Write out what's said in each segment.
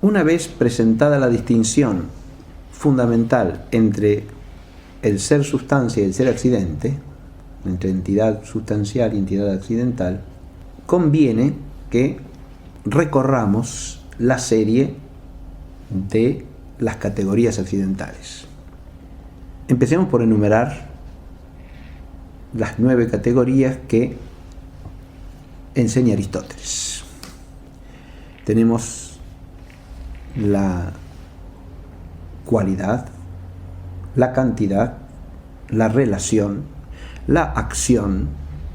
Una vez presentada la distinción fundamental entre el ser sustancia y el ser accidente, entre entidad sustancial y entidad accidental, conviene que recorramos la serie de las categorías accidentales. Empecemos por enumerar las 9 categorías que enseña Aristóteles. Tenemos la cualidad, la cantidad, la relación, la acción,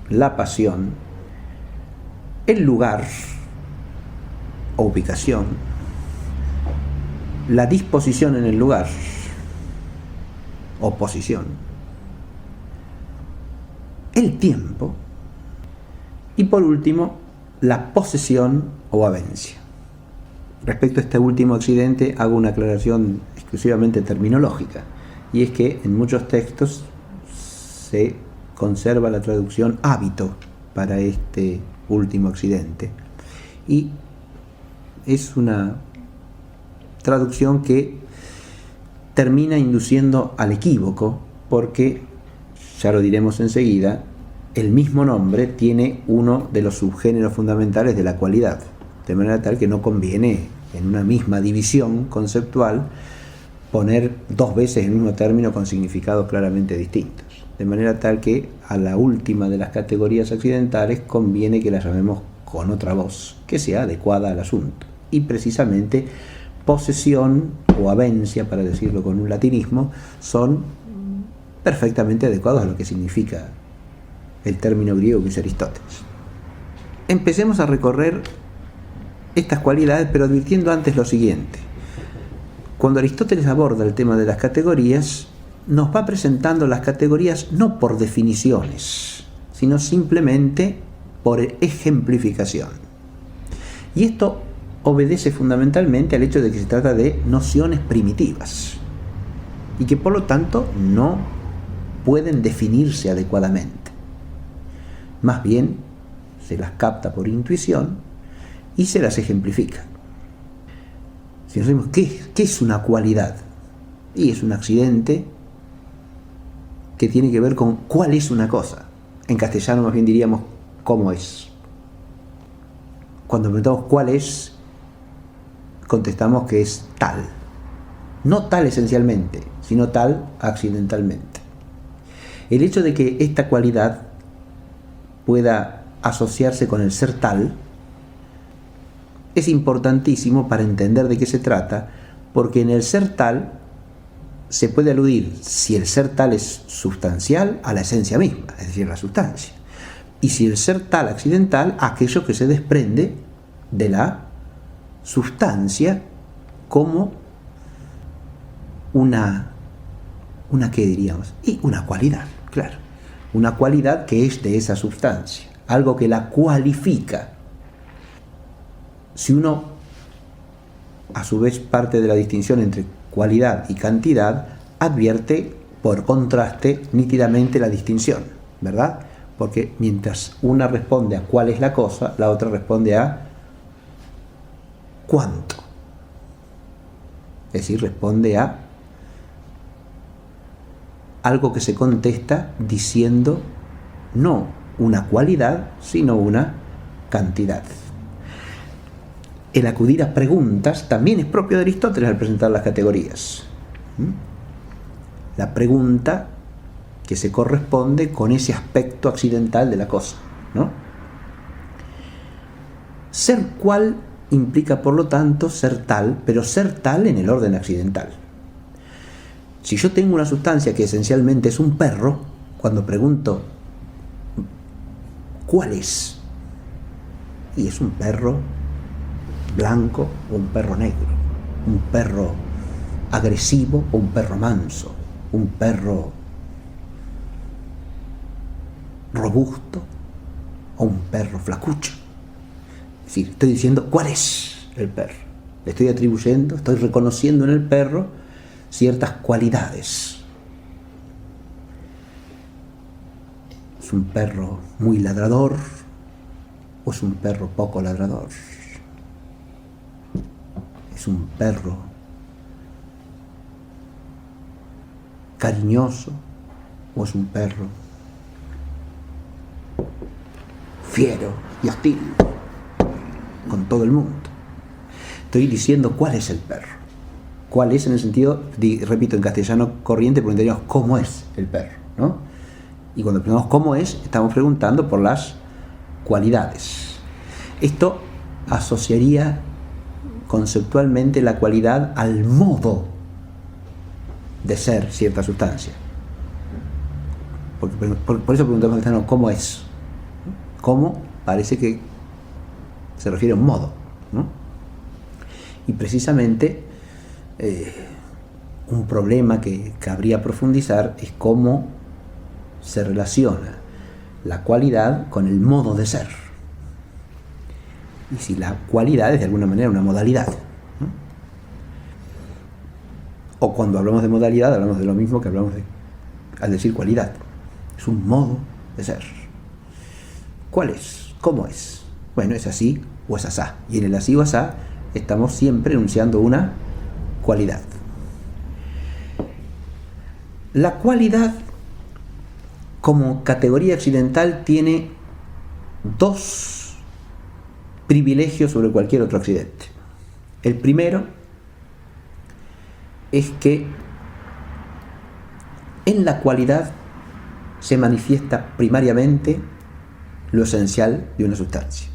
la pasión, el lugar o ubicación, la disposición en el lugar o posición, el tiempo y por último la posesión o avencia. Respecto a este último accidente hago una aclaración exclusivamente terminológica, y es que en muchos textos se conserva la traducción hábito para este último accidente, y es una traducción que termina induciendo al equívoco, porque, ya lo diremos enseguida, el mismo nombre tiene uno de los subgéneros fundamentales de la cualidad, de manera tal que no conviene en una misma división conceptual poner 2 veces el mismo término con significados claramente distintos. De manera tal que a la última de las categorías accidentales conviene que la llamemos con otra voz, que sea adecuada al asunto. Y precisamente posesión o avencia, para decirlo con un latinismo, son perfectamente adecuados a lo que significa el término griego que es Aristóteles. Empecemos a recorrer estas cualidades, pero advirtiendo antes lo siguiente. Cuando Aristóteles aborda el tema de las categorías, nos va presentando las categorías no por definiciones, sino simplemente por ejemplificación. Y esto obedece fundamentalmente al hecho de que se trata de nociones primitivas y que por lo tanto no pueden definirse adecuadamente. Más bien se las capta por intuición y se las ejemplifica. Si nos decimos, ¿qué es una cualidad? Y es un accidente que tiene que ver con cuál es una cosa. En castellano más bien diríamos cómo es. Cuando preguntamos cuál es, contestamos que es tal. No tal esencialmente, sino tal accidentalmente. El hecho de que esta cualidad pueda asociarse con el ser tal es importantísimo para entender de qué se trata, porque en el ser tal se puede aludir, si el ser tal es sustancial, a la esencia misma, es decir, la sustancia, y si el ser tal accidental, a aquello que se desprende de la sustancia como una ¿qué diríamos? Y una cualidad, claro, una cualidad que es de esa sustancia, algo que la cualifica. Si uno, a su vez, parte de la distinción entre cualidad y cantidad, advierte, por contraste, nítidamente la distinción, ¿verdad? Porque mientras una responde a cuál es la cosa, la otra responde a cuánto. Es decir, responde a algo que se contesta diciendo no una cualidad, sino una cantidad. El acudir a preguntas también es propio de Aristóteles al presentar las categorías. La pregunta que se corresponde con ese aspecto accidental de la cosa, ¿no? Ser cual implica, por lo tanto, ser tal, pero ser tal en el orden accidental. Si yo tengo una sustancia que esencialmente es un perro, cuando pregunto ¿cuál es? Y es un perro blanco o un perro negro, un perro agresivo o un perro manso, un perro robusto o un perro flacucho. Es decir, estoy diciendo cuál es el perro. Le estoy atribuyendo, estoy reconociendo en el perro ciertas cualidades. ¿Es un perro muy ladrador o es un perro poco ladrador? Es es un perro cariñoso o es un perro fiero y hostil con todo el mundo. Estoy diciendo cuál es el perro. ¿Cuál es en el sentido, repito, en castellano corriente, preguntaríamos cómo es el perro, ¿no? Y cuando preguntamos cómo es, estamos preguntando por las cualidades. Esto asociaría conceptualmente la cualidad al modo de ser cierta sustancia. Por eso preguntamos en castellano cómo es. Cómo parece que se refiere a un modo, ¿no? Y precisamente un problema que cabría profundizar es cómo se relaciona la cualidad con el modo de ser. Y si la cualidad es de alguna manera una modalidad, ¿no? O cuando hablamos de modalidad hablamos de lo mismo que hablamos al decir cualidad. Es un modo de ser. ¿Cuál es? ¿Cómo es? Bueno, es así o es asá. Y en el así o asá estamos siempre enunciando una cualidad. La cualidad como categoría occidental tiene dos privilegios sobre cualquier otro occidente. El primero es que en la cualidad se manifiesta primariamente lo esencial de una sustancia,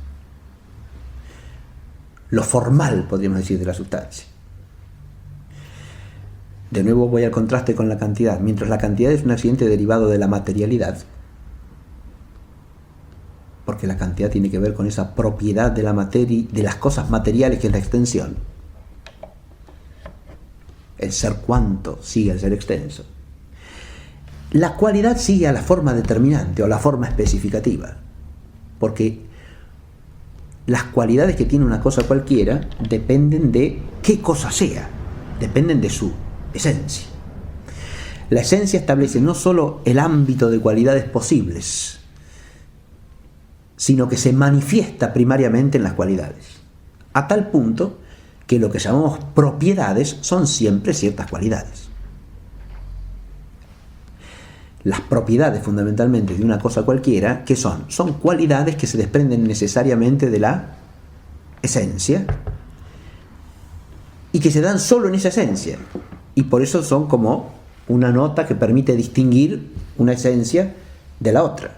lo formal, podríamos decir, de la sustancia. De nuevo voy al contraste con la cantidad. Mientras la cantidad es un accidente derivado de la materialidad, porque la cantidad tiene que ver con esa propiedad de la materia, de las cosas materiales, que es la extensión. El ser cuanto sigue al ser extenso. La cualidad sigue a la forma determinante o a la forma especificativa, porque las cualidades que tiene una cosa cualquiera dependen de qué cosa sea, dependen de su esencia. La esencia establece no solo el ámbito de cualidades posibles, sino que se manifiesta primariamente en las cualidades, a tal punto que lo que llamamos propiedades son siempre ciertas cualidades. Las propiedades fundamentalmente de una cosa cualquiera, ¿qué son? Son cualidades que se desprenden necesariamente de la esencia y que se dan solo en esa esencia. Y por eso son como una nota que permite distinguir una esencia de la otra.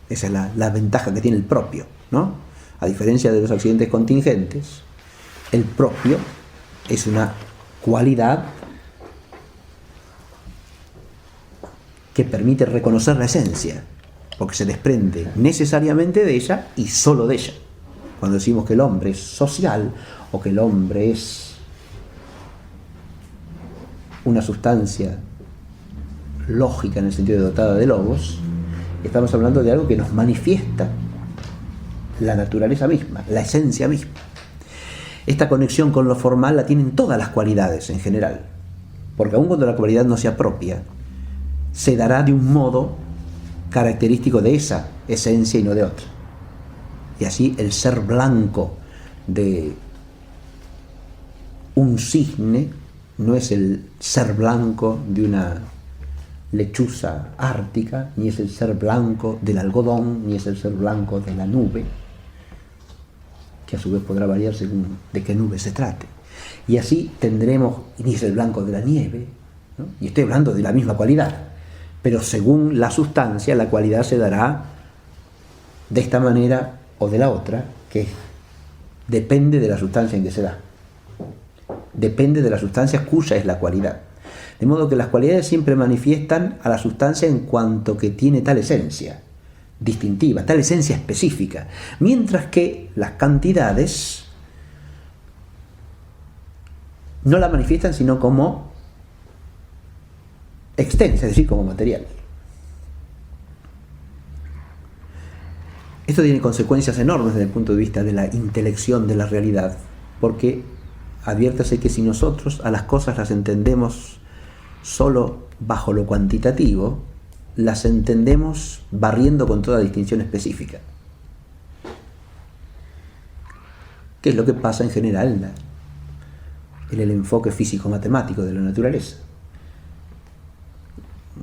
Esa es la ventaja que tiene el propio, ¿no? A diferencia de los accidentes contingentes, el propio es una cualidad que permite reconocer la esencia, porque se desprende necesariamente de ella y solo de ella. Cuando decimos que el hombre es social o que el hombre es una sustancia lógica en el sentido de dotada de logos, estamos hablando de algo que nos manifiesta la naturaleza misma, la esencia misma. Esta conexión con lo formal la tienen todas las cualidades en general, porque aun cuando la cualidad no sea propia, se dará de un modo característico de esa esencia y no de otra. Y así el ser blanco de un cisne no es el ser blanco de una lechuza ártica, ni es el ser blanco del algodón, ni es el ser blanco de la nube, que a su vez podrá variar según de qué nube se trate. Y así tendremos, ni es el blanco de la nieve, ¿no? Y estoy hablando de la misma cualidad, pero según la sustancia, la cualidad se dará de esta manera o de la otra, que depende de la sustancia en que se da. Depende de la sustancia cuya es la cualidad. De modo que las cualidades siempre manifiestan a la sustancia en cuanto que tiene tal esencia distintiva, tal esencia específica, mientras que las cantidades no la manifiestan sino como extensa, es decir, como material. Esto tiene consecuencias enormes desde el punto de vista de la intelección de la realidad, porque adviértase que si nosotros a las cosas las entendemos solo bajo lo cuantitativo, las entendemos barriendo con toda distinción específica. ¿Qué es lo que pasa en general en el enfoque físico-matemático de la naturaleza.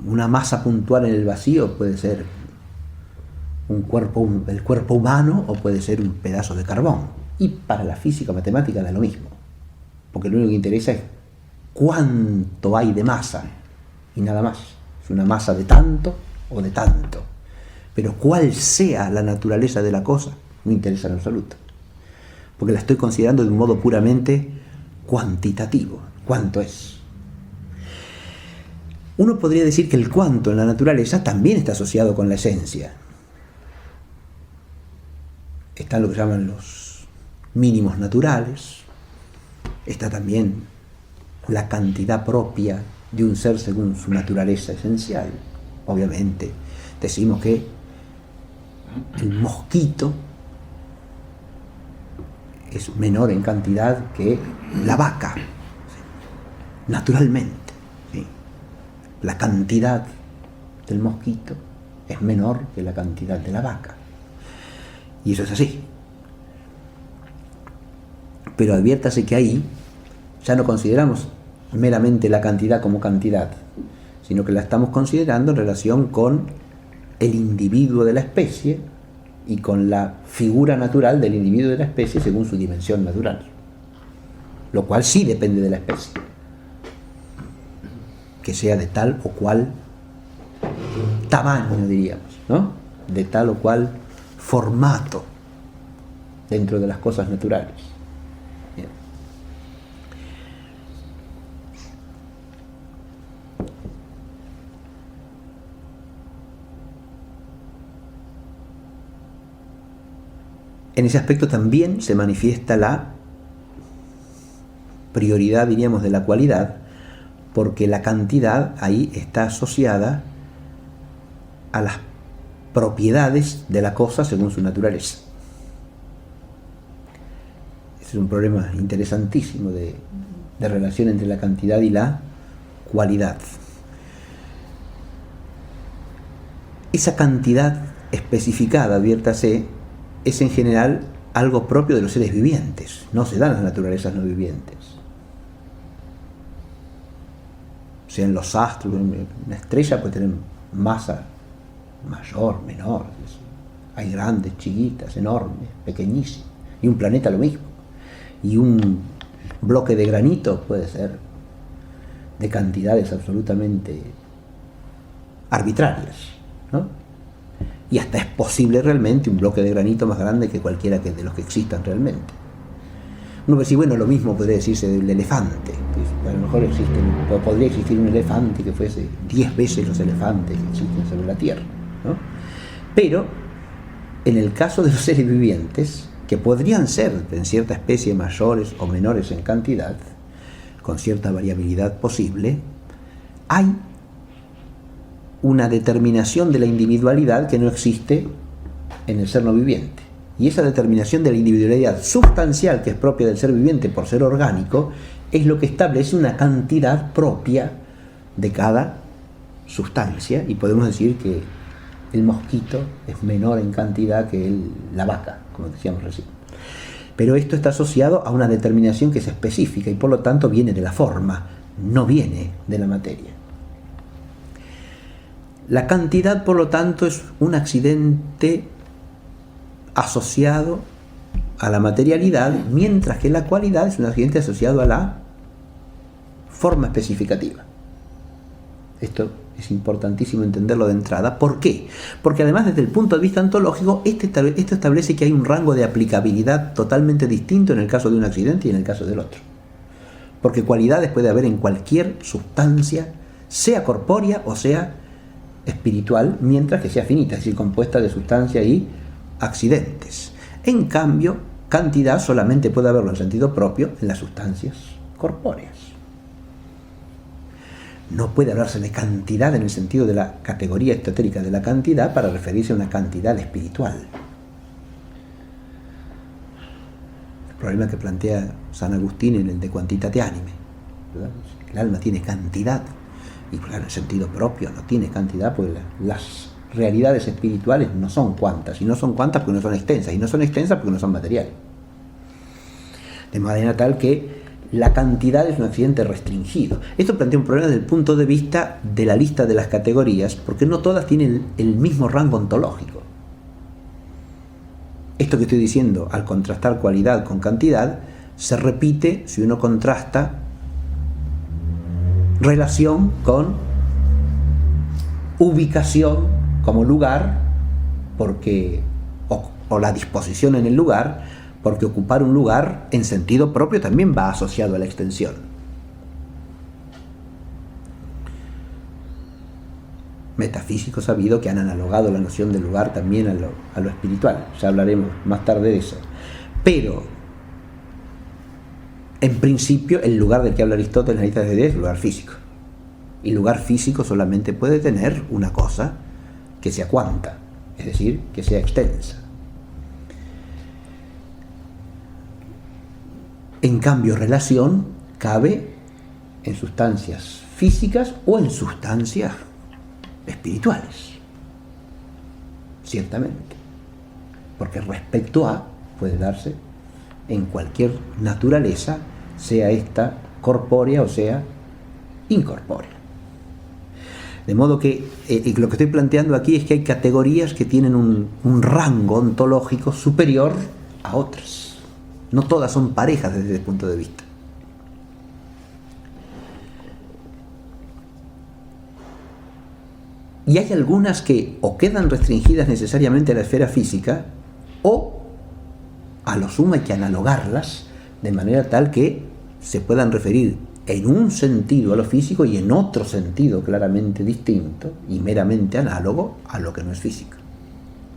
Una masa puntual en el vacío puede ser el cuerpo humano o puede ser un pedazo de carbón. Y para la física matemática da lo mismo, porque lo único que interesa es cuánto hay de masa y nada más. Es una masa de tanto o de tanto. Pero cuál sea la naturaleza de la cosa no interesa en absoluto, porque la estoy considerando de un modo puramente cuantitativo. ¿Cuánto es? Uno podría decir que el cuánto en la naturaleza también está asociado con la esencia. Está lo que llaman los mínimos naturales, está también la cantidad propia de un ser según su naturaleza esencial. Obviamente, decimos que el mosquito es menor en cantidad que la vaca, naturalmente, ¿sí? La cantidad del mosquito es menor que la cantidad de la vaca. Y eso es así. Pero adviértase que ahí ya no consideramos meramente la cantidad como cantidad, sino que la estamos considerando en relación con el individuo de la especie y con la figura natural del individuo de la especie según su dimensión natural, lo cual sí depende de la especie, que sea de tal o cual tamaño, diríamos, ¿no? De tal o cual formato dentro de las cosas naturales. Bien. En ese aspecto también se manifiesta la prioridad, diríamos, de la cualidad, porque la cantidad ahí está asociada a las propiedades de la cosa según su naturaleza. Ese es un problema interesantísimo de relación entre la cantidad y la cualidad. Esa cantidad especificada, adviértase, es en general algo propio de los seres vivientes, no se dan en las naturalezas no vivientes. O sea, en los astros, una estrella puede tener masa mayor, menor, hay grandes, chiquitas, enormes, pequeñísimas, y un planeta lo mismo, y un bloque de granito puede ser de cantidades absolutamente arbitrarias, ¿no? Y hasta es posible realmente un bloque de granito más grande que cualquiera de los que existan realmente. Uno puede decir, bueno, lo mismo podría decirse del elefante, que a lo mejor podría existir un elefante que fuese 10 veces los elefantes que existen sobre la Tierra, ¿no? Pero en el caso de los seres vivientes, que podrían ser en cierta especie mayores o menores en cantidad, con cierta variabilidad posible, hay una determinación de la individualidad que no existe en el ser no viviente. Y esa determinación de la individualidad sustancial que es propia del ser viviente por ser orgánico es lo que establece una cantidad propia de cada sustancia, y podemos decir que el mosquito es menor en cantidad que la vaca, como decíamos recién. Pero esto está asociado a una determinación que es específica y por lo tanto viene de la forma, no viene de la materia. La cantidad, por lo tanto, es un accidente asociado a la materialidad, mientras que la cualidad es un accidente asociado a la forma especificativa. Esto es importantísimo entenderlo de entrada. ¿Por qué? Porque además, desde el punto de vista ontológico, esto establece que hay un rango de aplicabilidad totalmente distinto en el caso de un accidente y en el caso del otro. Porque cualidades puede haber en cualquier sustancia, sea corpórea o sea espiritual, mientras que sea finita, es decir, compuesta de sustancia y accidentes. En cambio, cantidad solamente puede haberlo en sentido propio en las sustancias corpóreas. No puede hablarse de cantidad en el sentido de la categoría esotérica de la cantidad para referirse a una cantidad espiritual. El problema que plantea San Agustín en el De Quantitate Anime, ¿verdad? El alma tiene cantidad, y claro, en el sentido propio no tiene cantidad, porque las realidades espirituales no son cuantas, y no son cuantas porque no son extensas, y no son extensas porque no son materiales. De manera tal que la cantidad es un accidente restringido. Esto plantea un problema desde el punto de vista de la lista de las categorías, porque no todas tienen el mismo rango ontológico. Esto que estoy diciendo, al contrastar cualidad con cantidad, se repite si uno contrasta relación con ubicación como lugar, porque o la disposición en el lugar, porque ocupar un lugar en sentido propio también va asociado a la extensión. Metafísicos sabido que han analogado la noción del lugar también a lo espiritual. Ya hablaremos más tarde de eso. Pero, en principio, el lugar del que habla Aristóteles en la lista de ideas es el lugar físico. Y lugar físico solamente puede tener una cosa que sea cuanta, es decir, que sea extensa. En cambio, relación cabe en sustancias físicas o en sustancias espirituales, ciertamente, porque respecto a puede darse en cualquier naturaleza, sea esta corpórea o sea incorpórea. De modo que lo que estoy planteando aquí es que hay categorías que tienen un rango ontológico superior a otras. No todas son parejas desde ese punto de vista. Y hay algunas que o quedan restringidas necesariamente a la esfera física, o a lo sumo hay que analogarlas de manera tal que se puedan referir en un sentido a lo físico y en otro sentido claramente distinto y meramente análogo a lo que no es físico,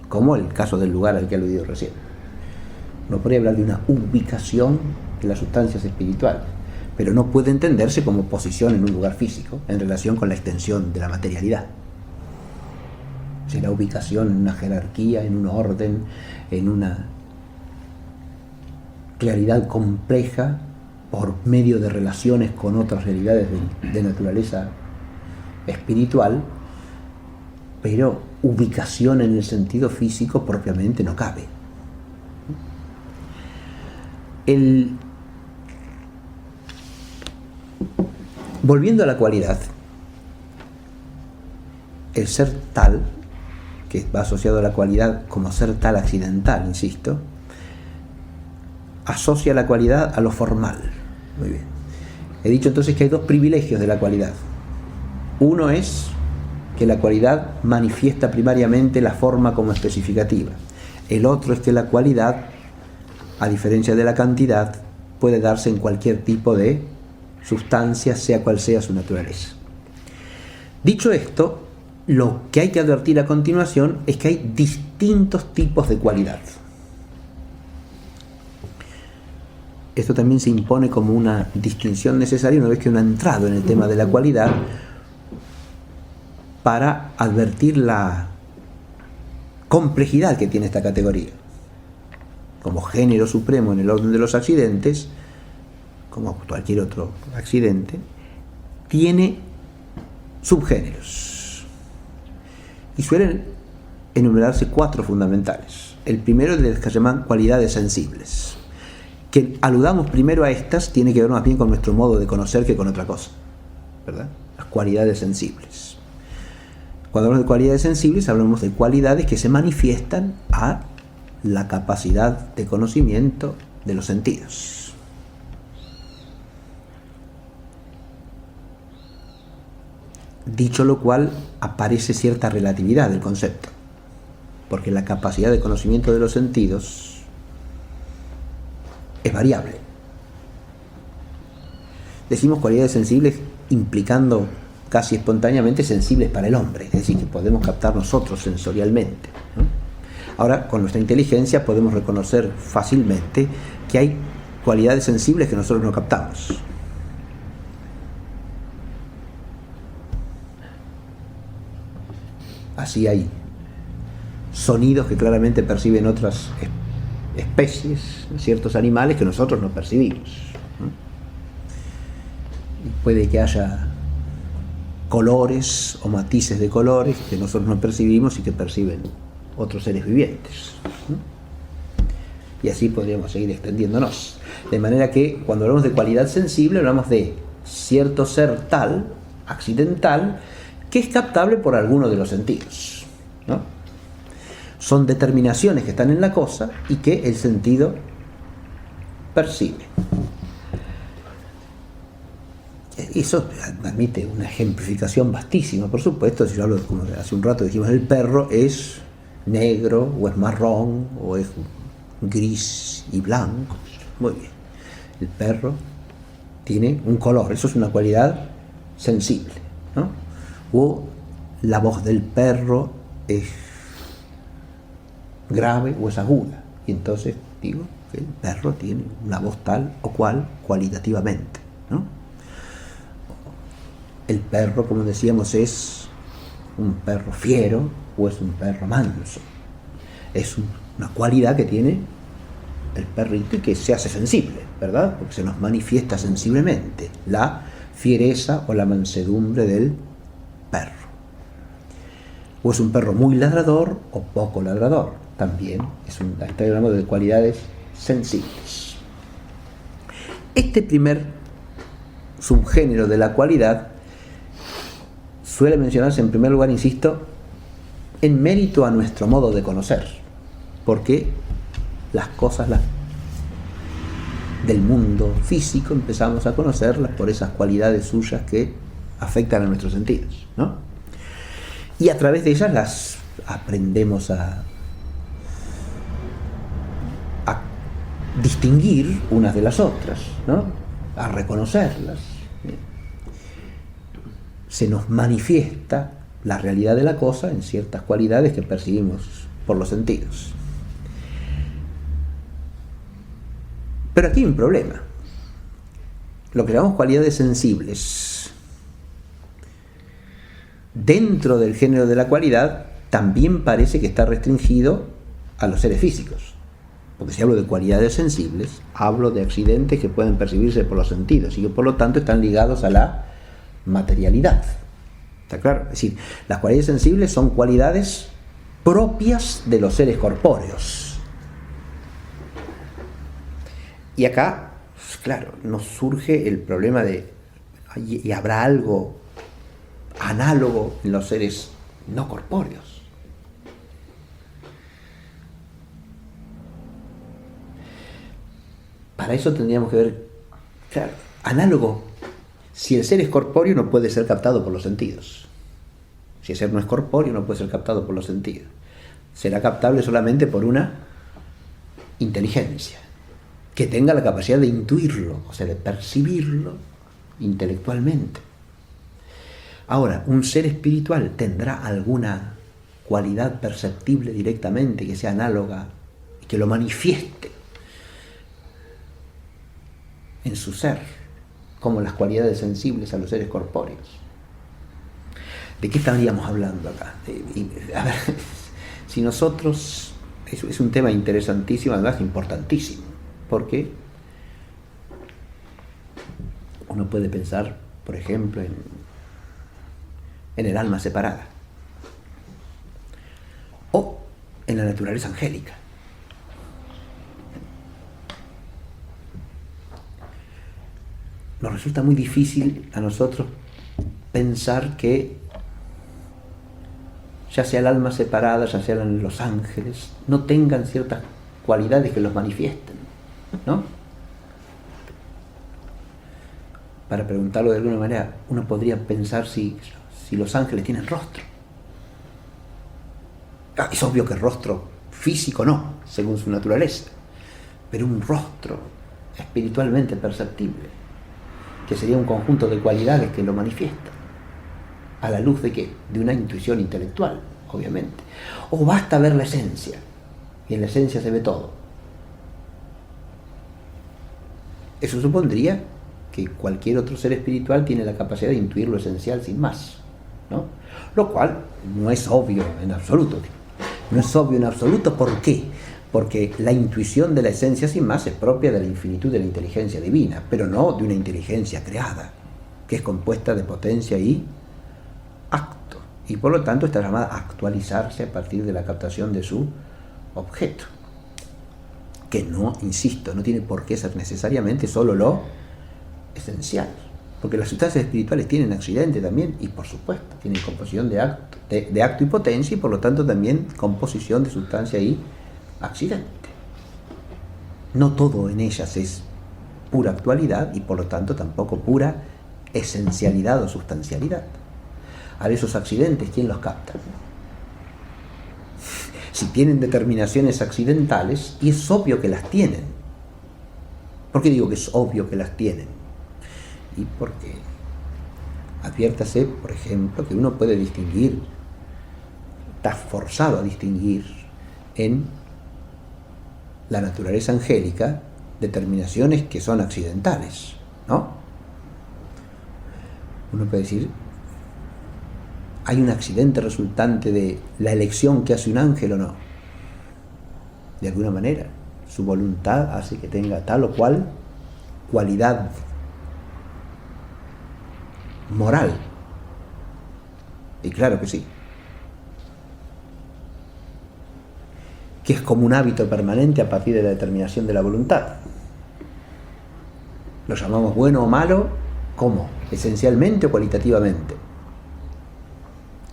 como el caso del lugar al que he aludido recién. No podría hablar de una ubicación de las sustancias espirituales, pero no puede entenderse como posición en un lugar físico en relación con la extensión de la materialidad. Será ubicación en una jerarquía, en un orden, en una realidad compleja por medio de relaciones con otras realidades de naturaleza espiritual, pero ubicación en el sentido físico propiamente no cabe. Volviendo a la cualidad, el ser tal, que va asociado a la cualidad como ser tal accidental, insisto, asocia la cualidad a lo formal. Muy bien. He dicho entonces que hay dos privilegios de la cualidad. Uno es que la cualidad manifiesta primariamente la forma como especificativa. El otro es que la cualidad, a diferencia de la cantidad, puede darse en cualquier tipo de sustancia, sea cual sea su naturaleza. Dicho esto, lo que hay que advertir a continuación es que hay distintos tipos de cualidad. Esto también se impone como una distinción necesaria una vez que uno ha entrado en el tema de la cualidad, para advertir la complejidad que tiene esta categoría. Como género supremo en el orden de los accidentes, como cualquier otro accidente, tiene subgéneros. Y suelen enumerarse 4 fundamentales. El primero es de las que se llaman cualidades sensibles. Que aludamos primero a estas tiene que ver más bien con nuestro modo de conocer que con otra cosa, ¿verdad? Las cualidades sensibles. Cuando hablamos de cualidades sensibles, hablamos de cualidades que se manifiestan a la capacidad de conocimiento de los sentidos. Dicho lo cual, aparece cierta relatividad del concepto, porque la capacidad de conocimiento de los sentidos es variable. Decimos cualidades sensibles implicando casi espontáneamente sensibles para el hombre, es decir, que podemos captar nosotros sensorialmente, ¿no? Ahora, con nuestra inteligencia podemos reconocer fácilmente que hay cualidades sensibles que nosotros no captamos. Así hay sonidos que claramente perciben otras especies, ciertos animales que nosotros no percibimos, ¿no? Y puede que haya colores o matices de colores que nosotros no percibimos y que perciben otros seres vivientes, ¿no? Y así podríamos seguir extendiéndonos. De manera que cuando hablamos de cualidad sensible hablamos de cierto ser tal, accidental, que es captable por alguno de los sentidos, ¿no? Son determinaciones que están en la cosa y que el sentido percibe. Eso admite una ejemplificación vastísima, por supuesto. Si yo hablo, como hace un rato dijimos, el perro es negro, o es marrón, o es gris y blanco. Muy bien. El perro tiene un color, eso es una cualidad sensible, ¿no? O la voz del perro es grave o es aguda. Y entonces digo que el perro tiene una voz tal o cual cualitativamente, ¿no? El perro, como decíamos, es un perro fiero o es un perro manso. Es una cualidad que tiene el perrito y que se hace sensible, ¿verdad? Porque se nos manifiesta sensiblemente la fiereza o la mansedumbre del perro. O es un perro muy ladrador o poco ladrador. También está hablando de cualidades sensibles. Este primer subgénero de la cualidad suele mencionarse en primer lugar, insisto, en mérito a nuestro modo de conocer, porque las cosas del mundo físico empezamos a conocerlas por esas cualidades suyas que afectan a nuestros sentidos, ¿no? Y a través de ellas las aprendemos a distinguir unas de las otras, ¿no? A reconocerlas. Se nos manifiesta la realidad de la cosa en ciertas cualidades que percibimos por los sentidos. Pero aquí hay un problema. Lo que llamamos cualidades sensibles, dentro del género de la cualidad, también parece que está restringido a los seres físicos. Porque si hablo de cualidades sensibles, hablo de accidentes que pueden percibirse por los sentidos y que por lo tanto están ligados a la materialidad. ¿Está claro? Es decir, las cualidades sensibles son cualidades propias de los seres corpóreos. Y acá, claro, nos surge el problema de, ¿y habrá algo análogo en los seres no corpóreos? Para eso tendríamos que ver, claro, análogo. Si el ser es corpóreo, no puede ser captado por los sentidos. Si el ser no es corpóreo, no puede ser captado por los sentidos. Será captable solamente por una inteligencia que tenga la capacidad de intuirlo, o sea, de percibirlo intelectualmente. Ahora, un ser espiritual tendrá alguna cualidad perceptible directamente que sea análoga y que lo manifieste en su ser, como las cualidades sensibles a los seres corpóreos. ¿De qué estaríamos hablando acá? A ver, si nosotros... Es un tema interesantísimo, además importantísimo, porque uno puede pensar, por ejemplo, en el alma separada, o en la naturaleza angélica. Nos resulta muy difícil a nosotros pensar que ya sea el alma separada, ya sean los ángeles, no tengan ciertas cualidades que los manifiesten, ¿no? Para preguntarlo de alguna manera, uno podría pensar si los ángeles tienen rostro. Es obvio que el rostro físico no, según su naturaleza, pero un rostro espiritualmente perceptible, que sería un conjunto de cualidades que lo manifiestan. ¿A la luz de qué? De una intuición intelectual, obviamente. O basta ver la esencia, y en la esencia se ve todo. Eso supondría que cualquier otro ser espiritual tiene la capacidad de intuir lo esencial sin más, ¿no? Lo cual no es obvio en absoluto. No es obvio en absoluto, ¿por qué? Porque la intuición de la esencia sin más es propia de la infinitud de la inteligencia divina, pero no de una inteligencia creada, que es compuesta de potencia y acto, y por lo tanto está llamada a actualizarse a partir de la captación de su objeto. que no, insisto, no tiene por qué ser necesariamente solo lo esencial, porque las sustancias espirituales tienen accidente también, y por supuesto tienen composición de acto y potencia, y por lo tanto también composición de sustancia y accidente. No todo en ellas es pura actualidad, y por lo tanto tampoco pura esencialidad o sustancialidad. A esos accidentes, ¿quién los capta? Si tienen determinaciones accidentales, y es obvio que las tienen. ¿Por qué digo que es obvio que las tienen? Y porque adviértase, por ejemplo, que uno puede distinguir, está forzado a distinguir en la naturaleza angélica determinaciones que son accidentales, ¿no? Uno puede decir, ¿hay un accidente resultante de la elección que hace un ángel o no? De alguna manera, su voluntad hace que tenga tal o cual cualidad moral. Y claro que sí. Que es como un hábito permanente a partir de la determinación de la voluntad. ¿Lo llamamos bueno o malo? ¿Cómo? ¿Esencialmente o cualitativamente?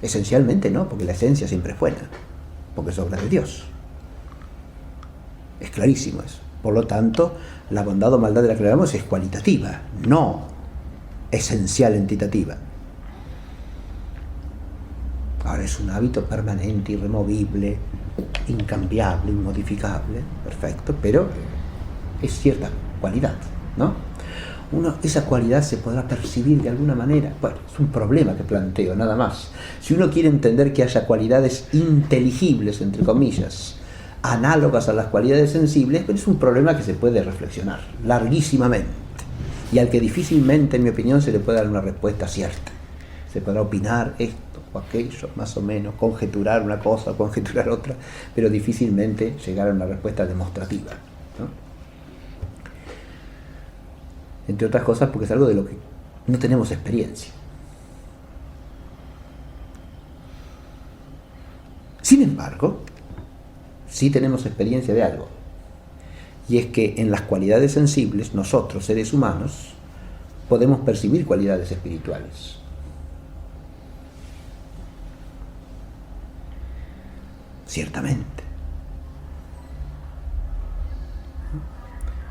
Esencialmente no, porque la esencia siempre es buena, porque es obra de Dios. Es clarísimo eso. Por lo tanto, la bondad o maldad de la que hablamos es cualitativa, no esencial entitativa. Ahora es un hábito permanente, irremovible, incambiable, inmodificable, perfecto, pero es cierta cualidad, ¿no? Esa cualidad se podrá percibir de alguna manera. Bueno, es un problema que planteo, nada más. Si uno quiere entender que haya cualidades inteligibles, entre comillas, análogas a las cualidades sensibles, pues es un problema que se puede reflexionar larguísimamente, y al que difícilmente, en mi opinión, se le puede dar una respuesta cierta. Se podrá opinar esto o aquello, más o menos, conjeturar una cosa o conjeturar otra, pero difícilmente llegar a una respuesta demostrativa, ¿no? Entre otras cosas porque es algo de lo que no tenemos experiencia. Sin embargo, sí tenemos experiencia de algo, y es que en las cualidades sensibles, nosotros, seres humanos, podemos percibir cualidades espirituales. Ciertamente.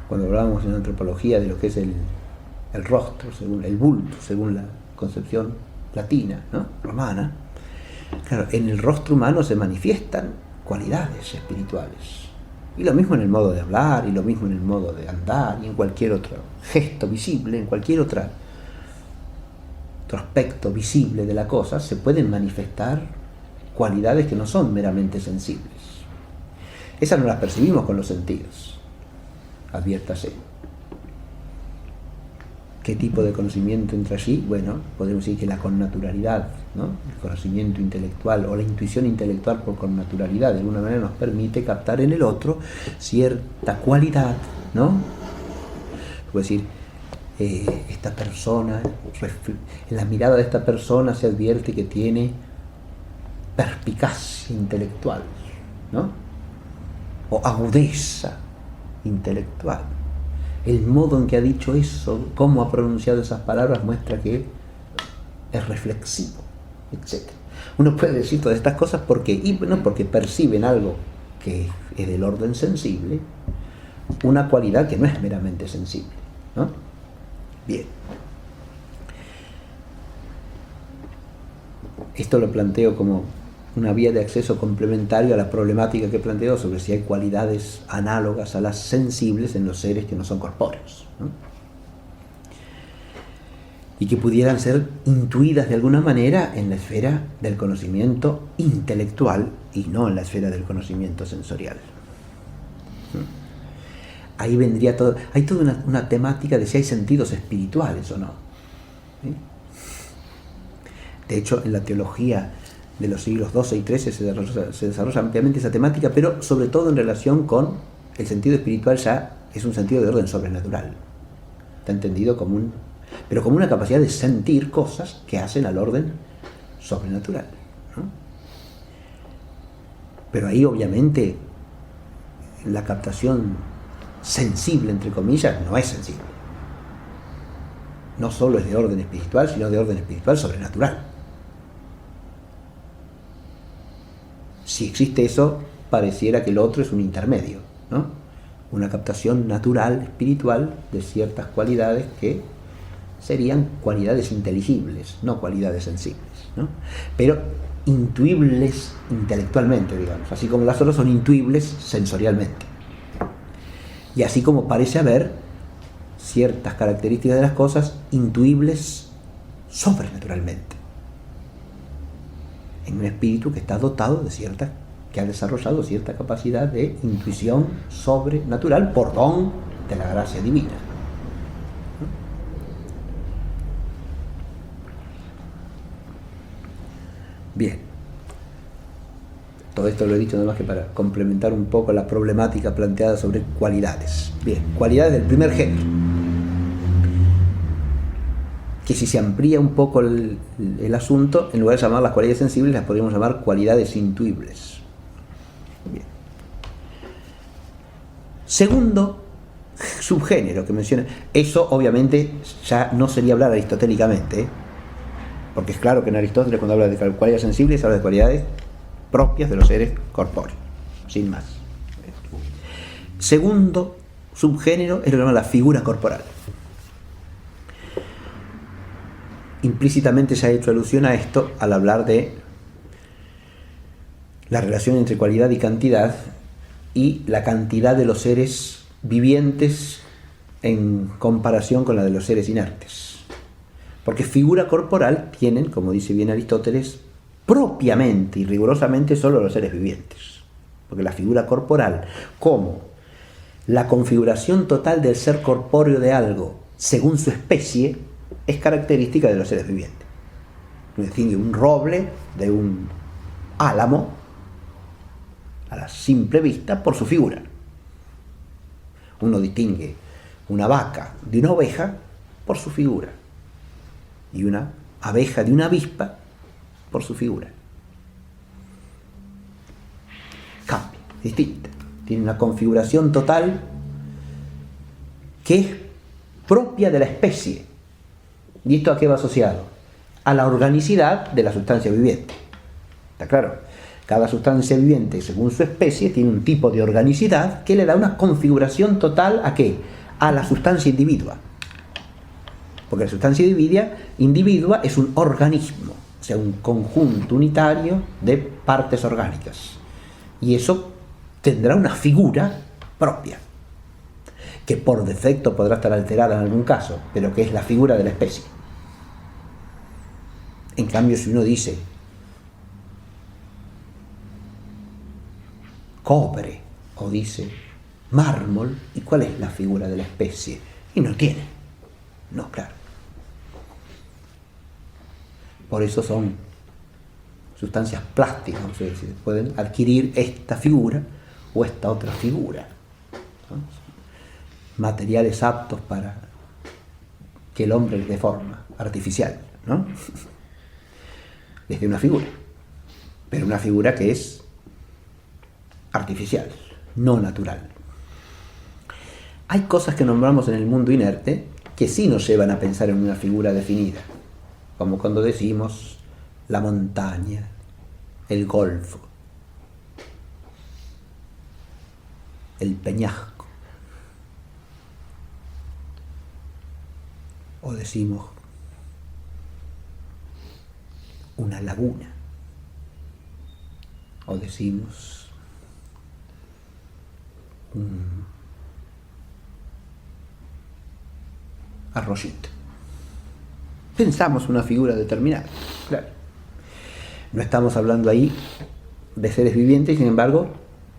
Cuando hablábamos en antropología de lo que es el rostro, según el bulto, según la concepción latina, ¿no? Romana, claro, en el rostro humano se manifiestan cualidades espirituales. Y lo mismo en el modo de hablar, y lo mismo en el modo de andar, y en cualquier otro gesto visible, en cualquier otro aspecto visible de la cosa, se pueden manifestar cualidades que no son meramente sensibles. Esas no las percibimos con los sentidos. Adviértase. ¿Qué tipo de conocimiento entra allí? Bueno, podemos decir que la connaturalidad, ¿no? El conocimiento intelectual o la intuición intelectual por connaturalidad de alguna manera nos permite captar en el otro cierta cualidad, ¿no? Puedo decir, esta persona, en la mirada de esta persona se advierte que tiene perspicacia intelectual, ¿no? O agudeza intelectual. El modo en que ha dicho eso, cómo ha pronunciado esas palabras, muestra que es reflexivo, etc. Uno puede decir todas estas cosas porque perciben algo que es del orden sensible, una cualidad que no es meramente sensible, ¿no? Bien. Esto lo planteo como una vía de acceso complementario a la problemática que planteo sobre si hay cualidades análogas a las sensibles en los seres que no son corpóreos, ¿no? Y que pudieran ser intuidas de alguna manera en la esfera del conocimiento intelectual y no en la esfera del conocimiento sensorial. Ahí vendría todo, hay toda una temática de si hay sentidos espirituales o no, ¿sí? De hecho, en la teología de los siglos XII y XIII se desarrolla ampliamente esa temática, pero sobre todo en relación con el sentido espiritual. Ya es un sentido de orden sobrenatural. Está entendido como una capacidad de sentir cosas que hacen al orden sobrenatural, ¿no? Pero ahí obviamente la captación sensible, entre comillas, no es sensible. No solo es de orden espiritual, sino de orden espiritual sobrenatural. Si existe eso, pareciera que el otro es un intermedio, ¿no? Una captación natural, espiritual, de ciertas cualidades que serían cualidades inteligibles, no cualidades sensibles, ¿no? Pero intuibles intelectualmente, digamos, así como las otras son intuibles sensorialmente. Y así como parece haber ciertas características de las cosas intuibles sobrenaturalmente, en un espíritu que está dotado de cierta, que ha desarrollado cierta capacidad de intuición sobrenatural por don de la gracia divina. Bien, todo esto lo he dicho nada más que para complementar un poco la problemática planteada sobre cualidades. Bien, cualidades del primer género, que si se amplía un poco el asunto, en lugar de llamar las cualidades sensibles, las podríamos llamar cualidades intuibles. Bien. Segundo subgénero que menciona, eso obviamente ya no sería hablar aristotélicamente, ¿eh? Porque es claro que en Aristóteles, cuando habla de cualidades sensibles, habla de cualidades propias de los seres corpóreos, sin más. Segundo subgénero es lo que llama la figura corporal. Implícitamente se ha hecho alusión a esto al hablar de la relación entre cualidad y cantidad, y la cantidad de los seres vivientes en comparación con la de los seres inertes. Porque figura corporal tienen, como dice bien Aristóteles, propiamente y rigurosamente solo los seres vivientes. Porque la figura corporal, como la configuración total del ser corpóreo de algo según su especie, es característica de los seres vivientes. Uno distingue un roble de un álamo a la simple vista por su figura. Uno distingue una vaca de una oveja por su figura, y una abeja de una avispa por su figura. Cambia, distinta. Tiene una configuración total que es propia de la especie. ¿Y esto a qué va asociado? A la organicidad de la sustancia viviente. ¿Está claro? Cada sustancia viviente, según su especie, tiene un tipo de organicidad que le da una configuración total ¿a qué? A la sustancia individua. Porque la sustancia individua es un organismo, o sea, un conjunto unitario de partes orgánicas. Y eso tendrá una figura propia, que por defecto podrá estar alterada en algún caso, pero que es la figura de la especie. En cambio, si uno dice cobre o dice mármol, ¿y cuál es la figura de la especie? Y no tiene. No, claro. Por eso son sustancias plásticas, o sea, pueden adquirir esta figura o esta otra figura, ¿no? Materiales aptos para que el hombre les dé forma artificial, ¿no? Desde una figura, pero una figura que es artificial, no natural. Hay cosas que nombramos en el mundo inerte que sí nos llevan a pensar en una figura definida, como cuando decimos la montaña, el golfo, el peñasco, o decimos una laguna, o decimos un arroyito. Pensamos una figura determinada, claro. No estamos hablando ahí de seres vivientes, sin embargo,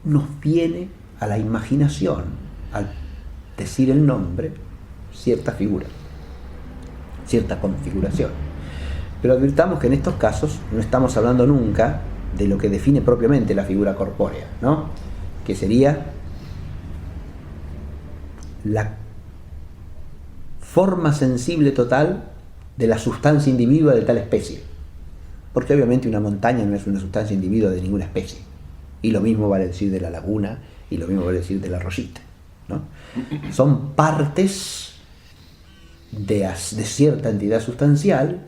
nos viene a la imaginación, al decir el nombre, cierta figura, cierta configuración. Pero advirtamos que en estos casos no estamos hablando nunca de lo que define propiamente la figura corpórea, ¿no? Que sería la forma sensible total de la sustancia individua de tal especie. Porque obviamente una montaña no es una sustancia individua de ninguna especie. Y lo mismo vale decir de la laguna, y lo mismo vale decir del arroyito, ¿no? Son partes de cierta entidad sustancial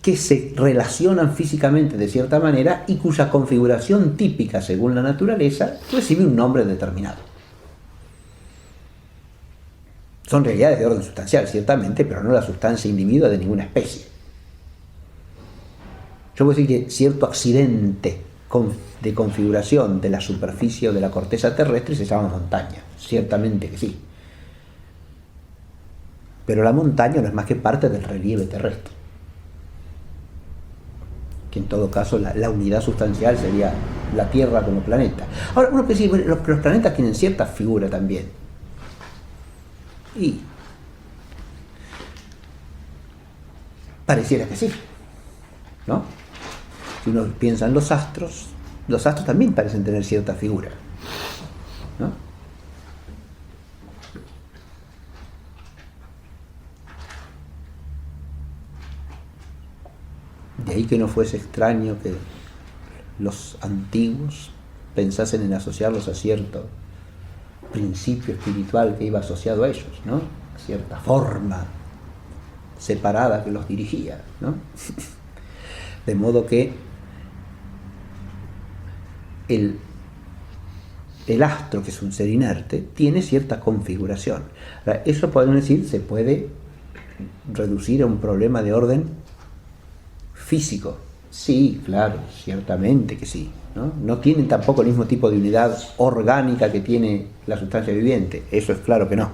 que se relacionan físicamente de cierta manera y cuya configuración típica, según la naturaleza, recibe un nombre determinado. Son realidades de orden sustancial, ciertamente, pero no la sustancia individua de ninguna especie. Yo puedo decir que cierto accidente de configuración de la superficie o de la corteza terrestre se llama montaña, ciertamente que sí. Pero la montaña no es más que parte del relieve terrestre, que en todo caso la unidad sustancial sería la Tierra como planeta. Ahora uno puede decir, bueno, los planetas tienen cierta figura también. Y pareciera que sí, ¿no? Si uno piensa en los astros también parecen tener cierta figura, ¿no? De ahí que no fuese extraño que los antiguos pensasen en asociarlos a cierto principio espiritual que iba asociado a ellos, ¿no? Cierta forma separada que los dirigía, ¿no? De modo que el astro, que es un ser inerte, tiene cierta configuración. Ahora, eso podemos decir, se puede reducir a un problema de orden físico. Sí, claro, ciertamente que sí, ¿no? No tienen tampoco el mismo tipo de unidad orgánica que tiene la sustancia viviente, eso es claro que no.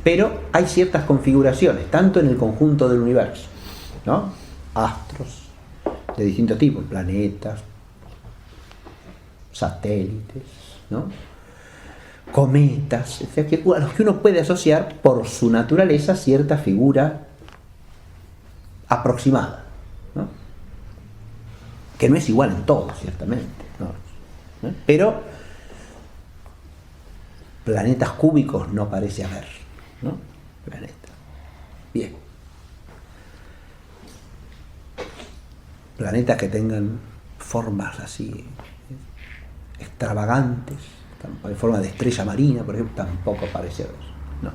Pero hay ciertas configuraciones, tanto en el conjunto del universo, ¿no? Astros de distintos tipos, planetas, satélites, ¿no? Cometas, a los que uno puede asociar por su naturaleza cierta figura aproximada, ¿no? Que no es igual en todo, ciertamente, ¿no? Pero planetas cúbicos no parece haber, ¿no? Planeta. Bien. Planetas que tengan formas así extravagantes, en forma de estrella marina, por ejemplo, tampoco parece haber, ¿no?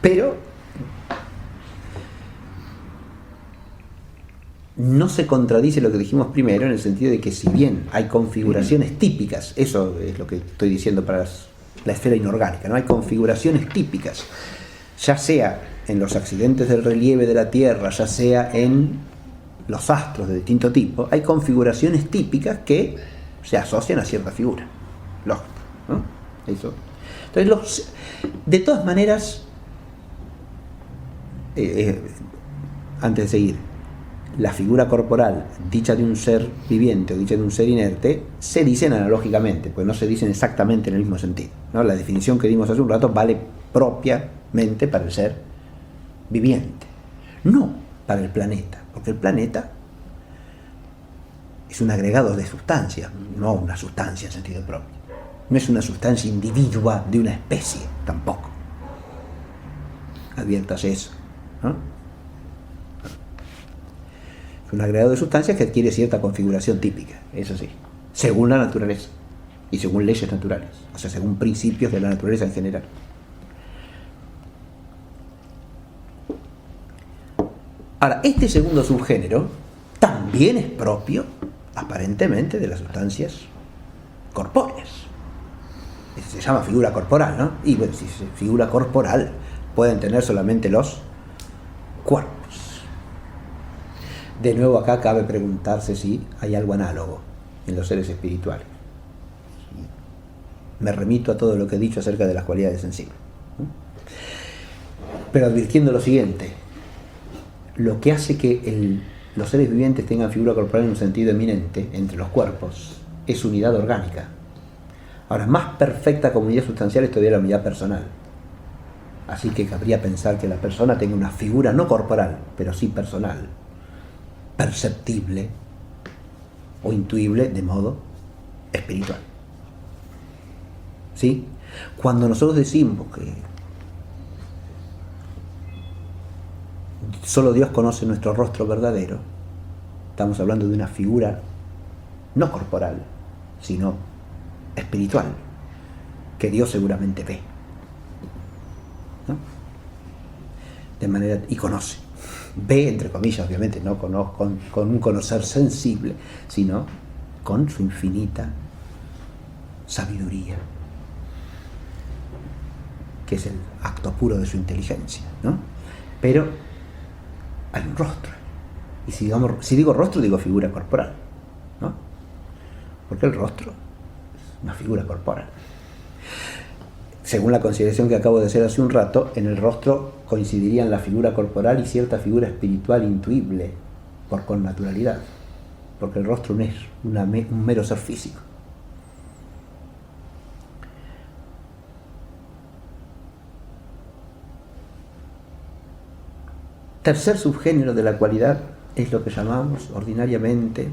Pero no se contradice lo que dijimos primero, en el sentido de que si bien hay configuraciones típicas, eso es lo que estoy diciendo para la esfera inorgánica, ¿no? Hay configuraciones típicas, ya sea en los accidentes del relieve de la Tierra, ya sea en los astros de distinto tipo, hay configuraciones típicas que se asocian a cierta figura, lógico, ¿no? Eso. Entonces, de todas maneras, antes de seguir, la figura corporal dicha de un ser viviente o dicha de un ser inerte se dicen analógicamente, pues no se dicen exactamente en el mismo sentido, ¿no? La definición que dimos hace un rato vale propiamente para el ser viviente, no para el planeta, porque el planeta es un agregado de sustancias, no una sustancia en sentido propio, no es una sustancia individua de una especie tampoco. Adviértase eso, ¿no? Es un agregado de sustancias que adquiere cierta configuración típica, eso sí, según la naturaleza y según leyes naturales, o sea, según principios de la naturaleza en general. Ahora, este segundo subgénero también es propio, aparentemente, de las sustancias corpóreas. Se llama figura corporal, ¿no? Y bueno, si es figura corporal, pueden tener solamente los cuerpos. De nuevo acá cabe preguntarse si hay algo análogo en los seres espirituales. Me remito a todo lo que he dicho acerca de las cualidades sensibles. Pero advirtiendo lo siguiente, lo que hace que los seres vivientes tengan figura corporal en un sentido eminente entre los cuerpos es unidad orgánica. Ahora, más perfecta como unidad sustancial es todavía la unidad personal. Así que cabría pensar que la persona tenga una figura no corporal, pero sí personal, perceptible o intuible de modo espiritual. ¿Sí? Cuando nosotros decimos que solo Dios conoce nuestro rostro verdadero, estamos hablando de una figura no corporal, sino espiritual. que Dios seguramente ve, ¿no? De manera, y conoce. Ve, entre comillas, obviamente, no con un conocer sensible, sino con su infinita sabiduría, que es el acto puro de su inteligencia, ¿no? Pero hay un rostro. Y si digo rostro, digo figura corporal, ¿no? Porque el rostro es una figura corporal. Según la consideración que acabo de hacer hace un rato, en el rostro coincidirían la figura corporal y cierta figura espiritual intuible por connaturalidad, porque el rostro no es un mero ser físico. Tercer subgénero de la cualidad es lo que llamamos ordinariamente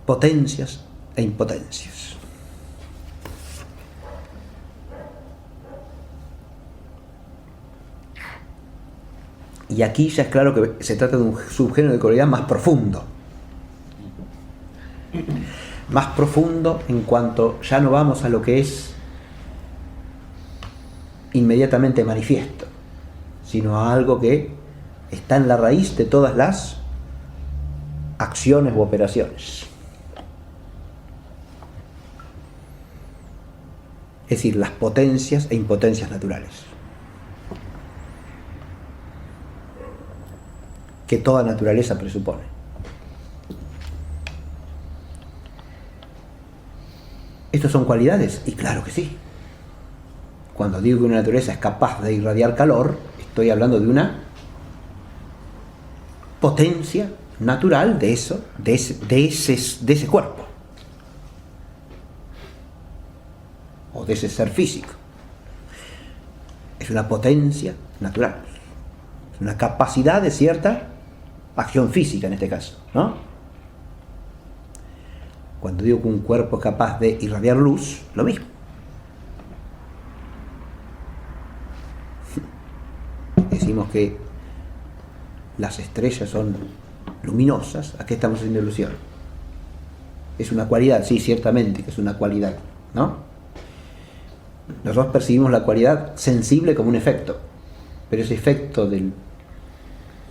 potencias e impotencias. Y aquí ya es claro que se trata de un subgénero de cualidad más profundo. Más profundo en cuanto ya no vamos a lo que es inmediatamente manifiesto, sino a algo que está en la raíz de todas las acciones u operaciones. Es decir, las potencias e impotencias naturales, que toda naturaleza presupone. ¿Estos son cualidades? Y claro que sí. Cuando digo que una naturaleza es capaz de irradiar calor, estoy hablando de una potencia natural de eso, de ese cuerpo, o de ese ser físico. Es una potencia natural, es una capacidad de cierta acción física en este caso, ¿no? Cuando digo que un cuerpo es capaz de irradiar luz, lo mismo. Decimos que las estrellas son luminosas, ¿a qué estamos haciendo alusión? Es una cualidad, sí, ciertamente que es una cualidad, ¿no? Nosotros percibimos la cualidad sensible como un efecto, pero ese efecto de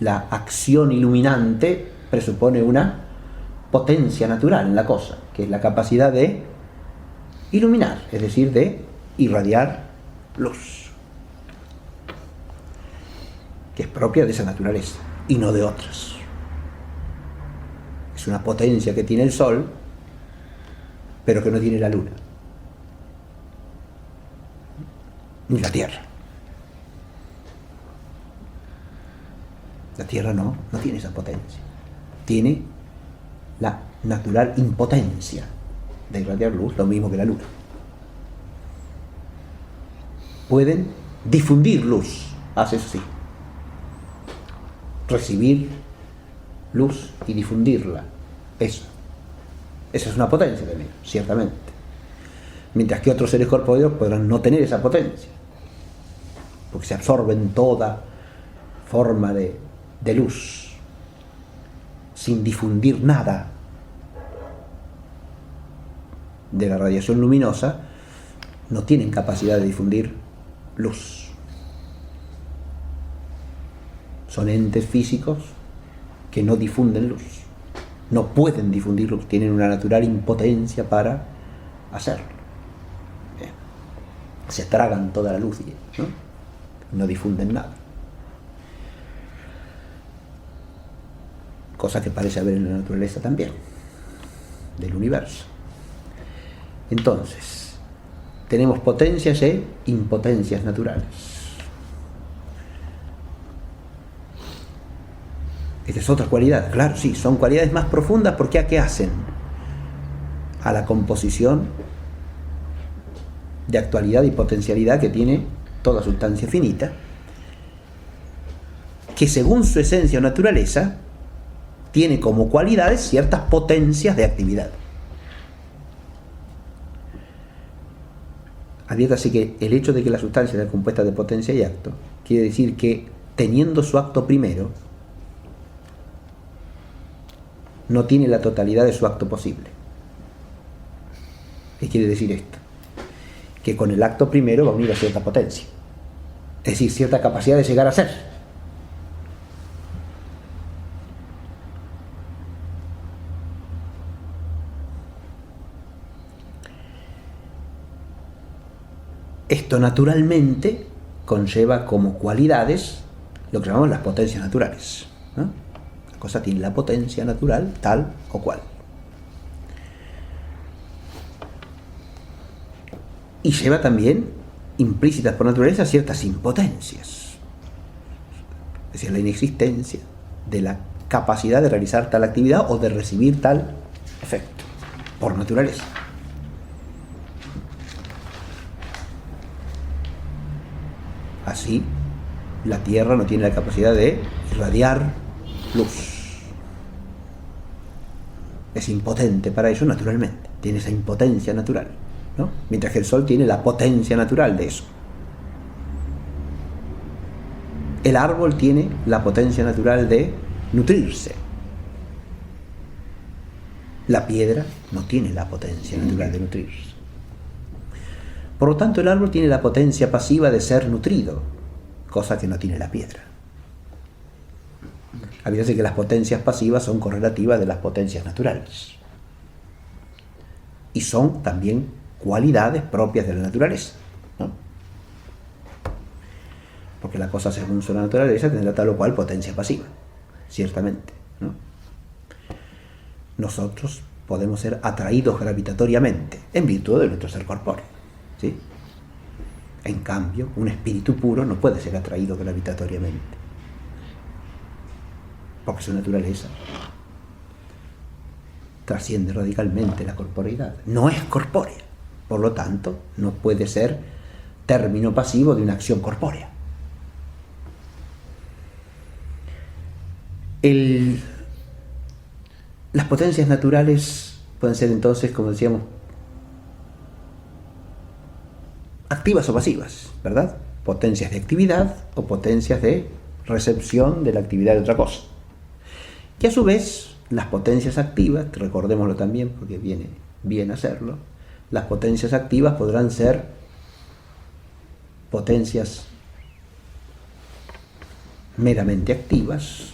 la acción iluminante presupone una potencia natural en la cosa, que es la capacidad de iluminar, es decir, de irradiar luz, que es propia de esa naturaleza y no de otras. Es una potencia que tiene el Sol, pero que no tiene la Luna, ni la Tierra. La Tierra no tiene esa potencia. Tiene la natural impotencia de irradiar luz, lo mismo que la Luna. Pueden difundir luz, hace eso sí. Recibir luz y difundirla. Esa es una potencia también, ciertamente. Mientras que otros seres corpóreos podrán no tener esa potencia, porque se absorben toda forma de luz sin difundir nada de la radiación luminosa. No tienen capacidad de difundir luz. Son entes físicos que no difunden luz, no pueden difundir luz, tienen una natural impotencia para hacerlo. Se tragan toda la luz, no difunden nada. Cosa que parece haber en la naturaleza también, del universo. Entonces, tenemos potencias e impotencias naturales. Esta es otra cualidad, claro, sí, son cualidades más profundas porque ¿a qué hacen? A la composición de actualidad y potencialidad que tiene toda sustancia finita, que según su esencia o naturaleza tiene como cualidades ciertas potencias de actividad. Adviértase que el hecho de que la sustancia sea compuesta de potencia y acto quiere decir que teniendo su acto primero no tiene la totalidad de su acto posible. ¿Qué quiere decir esto? que con el acto primero va a unir a cierta potencia, es decir, cierta capacidad de llegar a ser. Esto naturalmente conlleva como cualidades lo que llamamos las potencias naturales, ¿no? La cosa tiene la potencia natural tal o cual. Y lleva también implícitas por naturaleza ciertas impotencias. Es decir, la inexistencia de la capacidad de realizar tal actividad o de recibir tal efecto, por naturaleza. Así, la Tierra no tiene la capacidad de irradiar luz. Es impotente para ello naturalmente, tiene esa impotencia natural, ¿no? Mientras que el Sol tiene la potencia natural de eso. El árbol tiene la potencia natural de nutrirse. La piedra no tiene la potencia natural de nutrirse. Por lo tanto, el árbol tiene la potencia pasiva de ser nutrido, cosa que no tiene la piedra. Habría que las potencias pasivas son correlativas de las potencias naturales. Y son también cualidades propias de la naturaleza, ¿no? Porque la cosa, según su naturaleza, tendrá tal o cual potencia pasiva, ciertamente, ¿no? Nosotros podemos ser atraídos gravitatoriamente en virtud de nuestro ser corpóreo, ¿sí? En cambio, un espíritu puro no puede ser atraído gravitatoriamente, porque su naturaleza trasciende radicalmente la corporeidad. No es corpórea, por lo tanto, no puede ser término pasivo de una acción corpórea. Las potencias naturales pueden ser entonces, como decíamos, activas o pasivas, ¿verdad? Potencias de actividad o potencias de recepción de la actividad de otra cosa. Y a su vez, las potencias activas, recordémoslo también porque viene bien hacerlo, las potencias activas podrán ser potencias meramente activas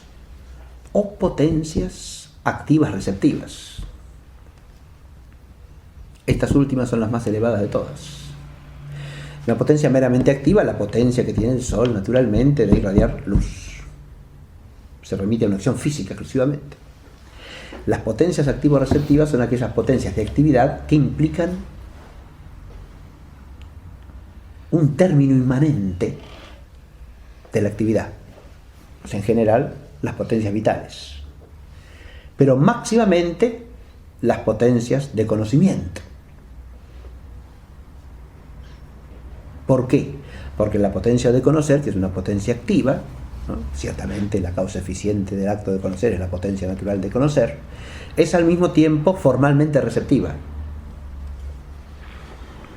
o potencias activas receptivas. Estas últimas son las más elevadas de todas. Una potencia meramente activa, la potencia que tiene el Sol naturalmente de irradiar luz. Se remite a una acción física exclusivamente. Las potencias activo-receptivas son aquellas potencias de actividad que implican un término inmanente de la actividad. O sea, en general, las potencias vitales. Pero máximamente las potencias de conocimiento. ¿Por qué? Porque la potencia de conocer, que es una potencia activa, ¿no? Ciertamente la causa eficiente del acto de conocer es la potencia natural de conocer, es al mismo tiempo formalmente receptiva,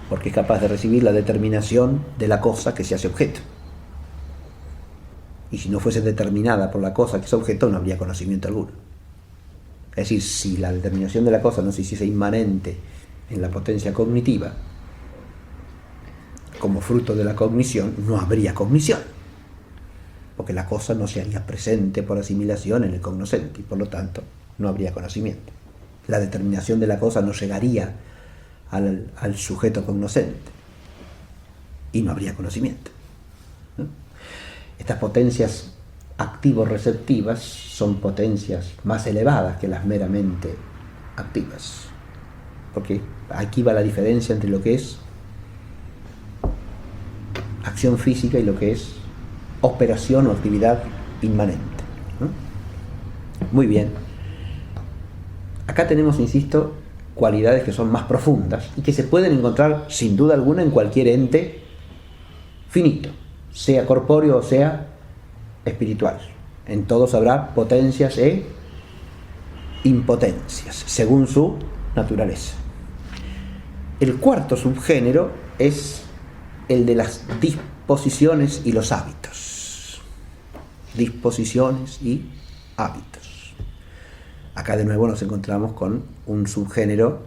porque es capaz de recibir la determinación de la cosa que se hace objeto. Y si no fuese determinada por la cosa que es objeto, no habría conocimiento alguno. Es decir, si la determinación de la cosa no se hiciese inmanente en la potencia cognitiva, como fruto de la cognición, no habría cognición, porque la cosa no se haría presente por asimilación en el cognoscente, y por lo tanto no habría conocimiento. La determinación de la cosa no llegaría al sujeto cognoscente, y no habría conocimiento, ¿no? Estas potencias activo-receptivas son potencias más elevadas que las meramente activas, porque aquí va la diferencia entre lo que es acción física y lo que es operación o actividad inmanente, ¿no? Muy bien. Acá tenemos, insisto, cualidades que son más profundas y que se pueden encontrar sin duda alguna en cualquier ente finito, sea corpóreo o sea espiritual. En todos habrá potencias e impotencias, según su naturaleza. El cuarto subgénero es el de las disposiciones y los hábitos. Disposiciones y hábitos. Acá de nuevo nos encontramos con un subgénero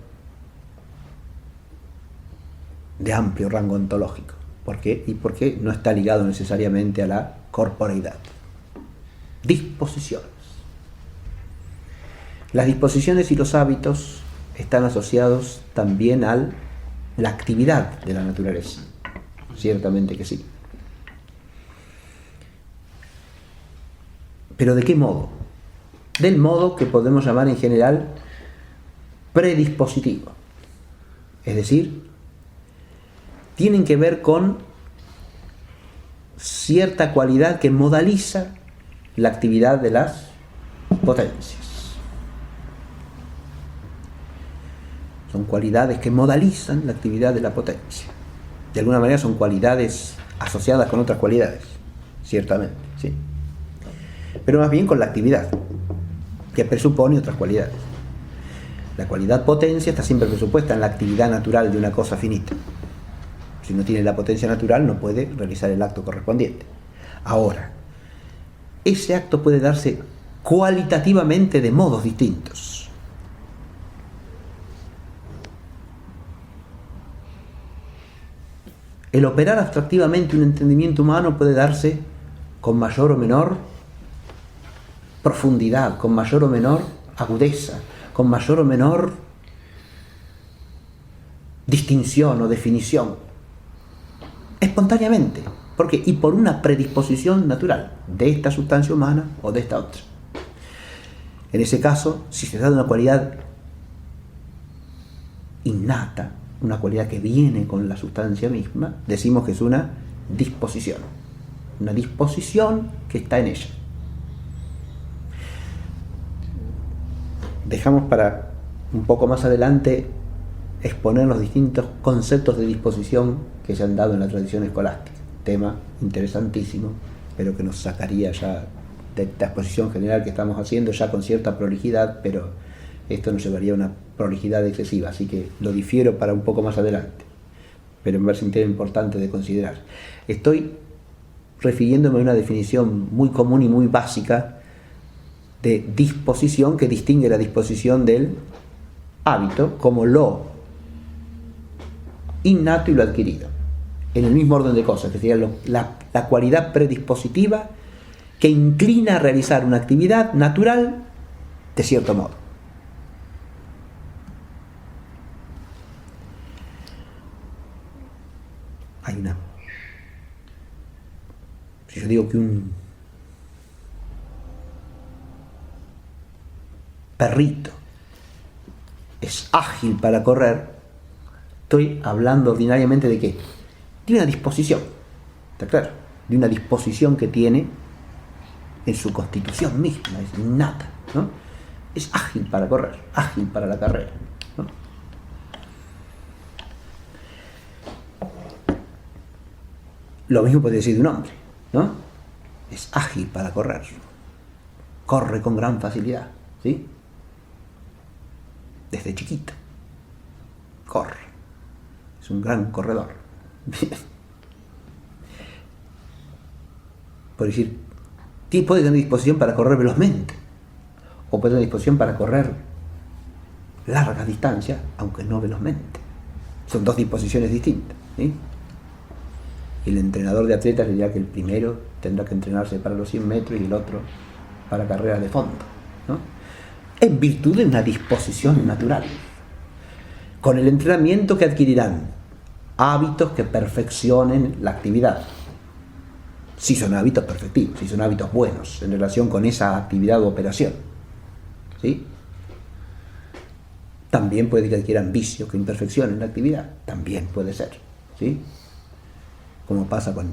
de amplio rango ontológico. ¿Por qué? Y porque no está ligado necesariamente a la corporeidad. Disposiciones. Las disposiciones y los hábitos están asociados también a la actividad de la naturaleza. Ciertamente que sí. ¿Pero de qué modo? Del modo que podemos llamar en general predispositivo. Es decir, tienen que ver con cierta cualidad que modaliza la actividad de las potencias. Son cualidades que modalizan la actividad de la potencia. De alguna manera son cualidades asociadas con otras cualidades, ciertamente, sí. Pero más bien con la actividad, que presupone otras cualidades. La cualidad potencia está siempre presupuesta en la actividad natural de una cosa finita. Si no tiene la potencia natural, no puede realizar el acto correspondiente. Ahora, ese acto puede darse cualitativamente de modos distintos. El operar abstractivamente un entendimiento humano puede darse con mayor o menor profundidad, con mayor o menor agudeza, con mayor o menor distinción o definición. Espontáneamente. ¿Por qué? Y por una predisposición natural de esta sustancia humana o de esta otra. En ese caso, si se da de una cualidad innata, una cualidad que viene con la sustancia misma, decimos que es una disposición que está en ella. Dejamos para un poco más adelante exponer los distintos conceptos de disposición que se han dado en la tradición escolástica. Tema interesantísimo, pero que nos sacaría ya de esta exposición general que estamos haciendo, ya con cierta prolijidad, pero esto nos llevaría a una prolijidad excesiva, así que lo difiero para un poco más adelante, pero me parece un tema importante de considerar. Estoy refiriéndome a una definición muy común y muy básica de disposición que distingue la disposición del hábito como lo innato y lo adquirido, en el mismo orden de cosas, que sería la cualidad predispositiva que inclina a realizar una actividad natural de cierto modo. Si yo digo que un perrito es ágil para correr, estoy hablando ordinariamente de qué? De una disposición, ¿está claro? De una disposición que tiene en su constitución misma, es innata, ¿no? Es ágil para correr, ágil para la carrera, ¿no? Lo mismo puede decir de un hombre, ¿no? Es ágil para correr, corre con gran facilidad, ¿sí? Desde chiquito corre, es un gran corredor. Por decir, puede tener disposición para correr velozmente, o puede tener disposición para correr largas distancias, aunque no velozmente. Son dos disposiciones distintas, ¿sí? Y el entrenador de atletas le dirá que el primero tendrá que entrenarse para los 100 metros y el otro para carreras de fondo, ¿no? En virtud de una disposición natural, con el entrenamiento que adquirirán hábitos que perfeccionen la actividad, si son hábitos perfectivos, si son hábitos buenos en relación con esa actividad o operación, ¿sí? También puede que adquieran vicios que imperfeccionen la actividad, también puede ser, ¿sí? Como pasa con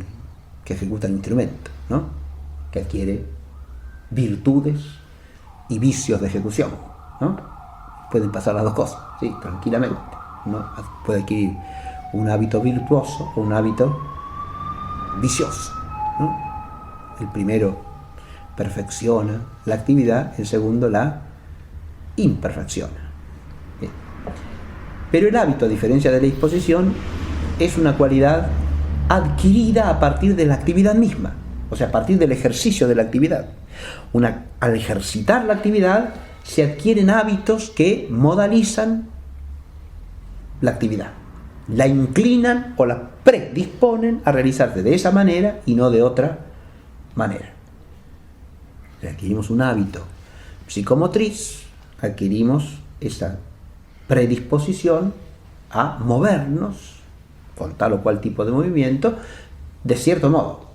que ejecuta el instrumento, ¿no? Que adquiere virtudes y vicios de ejecución, ¿no? Pueden pasar las dos cosas, ¿sí? Tranquilamente, ¿no? Puede adquirir un hábito virtuoso o un hábito vicioso, ¿no? El primero perfecciona la actividad, el segundo la imperfecciona. Bien. Pero el hábito, a diferencia de la disposición, es una cualidad adquirida a partir de la actividad misma, o sea, a partir del ejercicio de la actividad. Al ejercitar la actividad se adquieren hábitos que modalizan la actividad. la inclinan o la predisponen a realizarse de esa manera y no de otra manera. Adquirimos un hábito psicomotriz, adquirimos esa predisposición a movernos con tal o cual tipo de movimiento de cierto modo,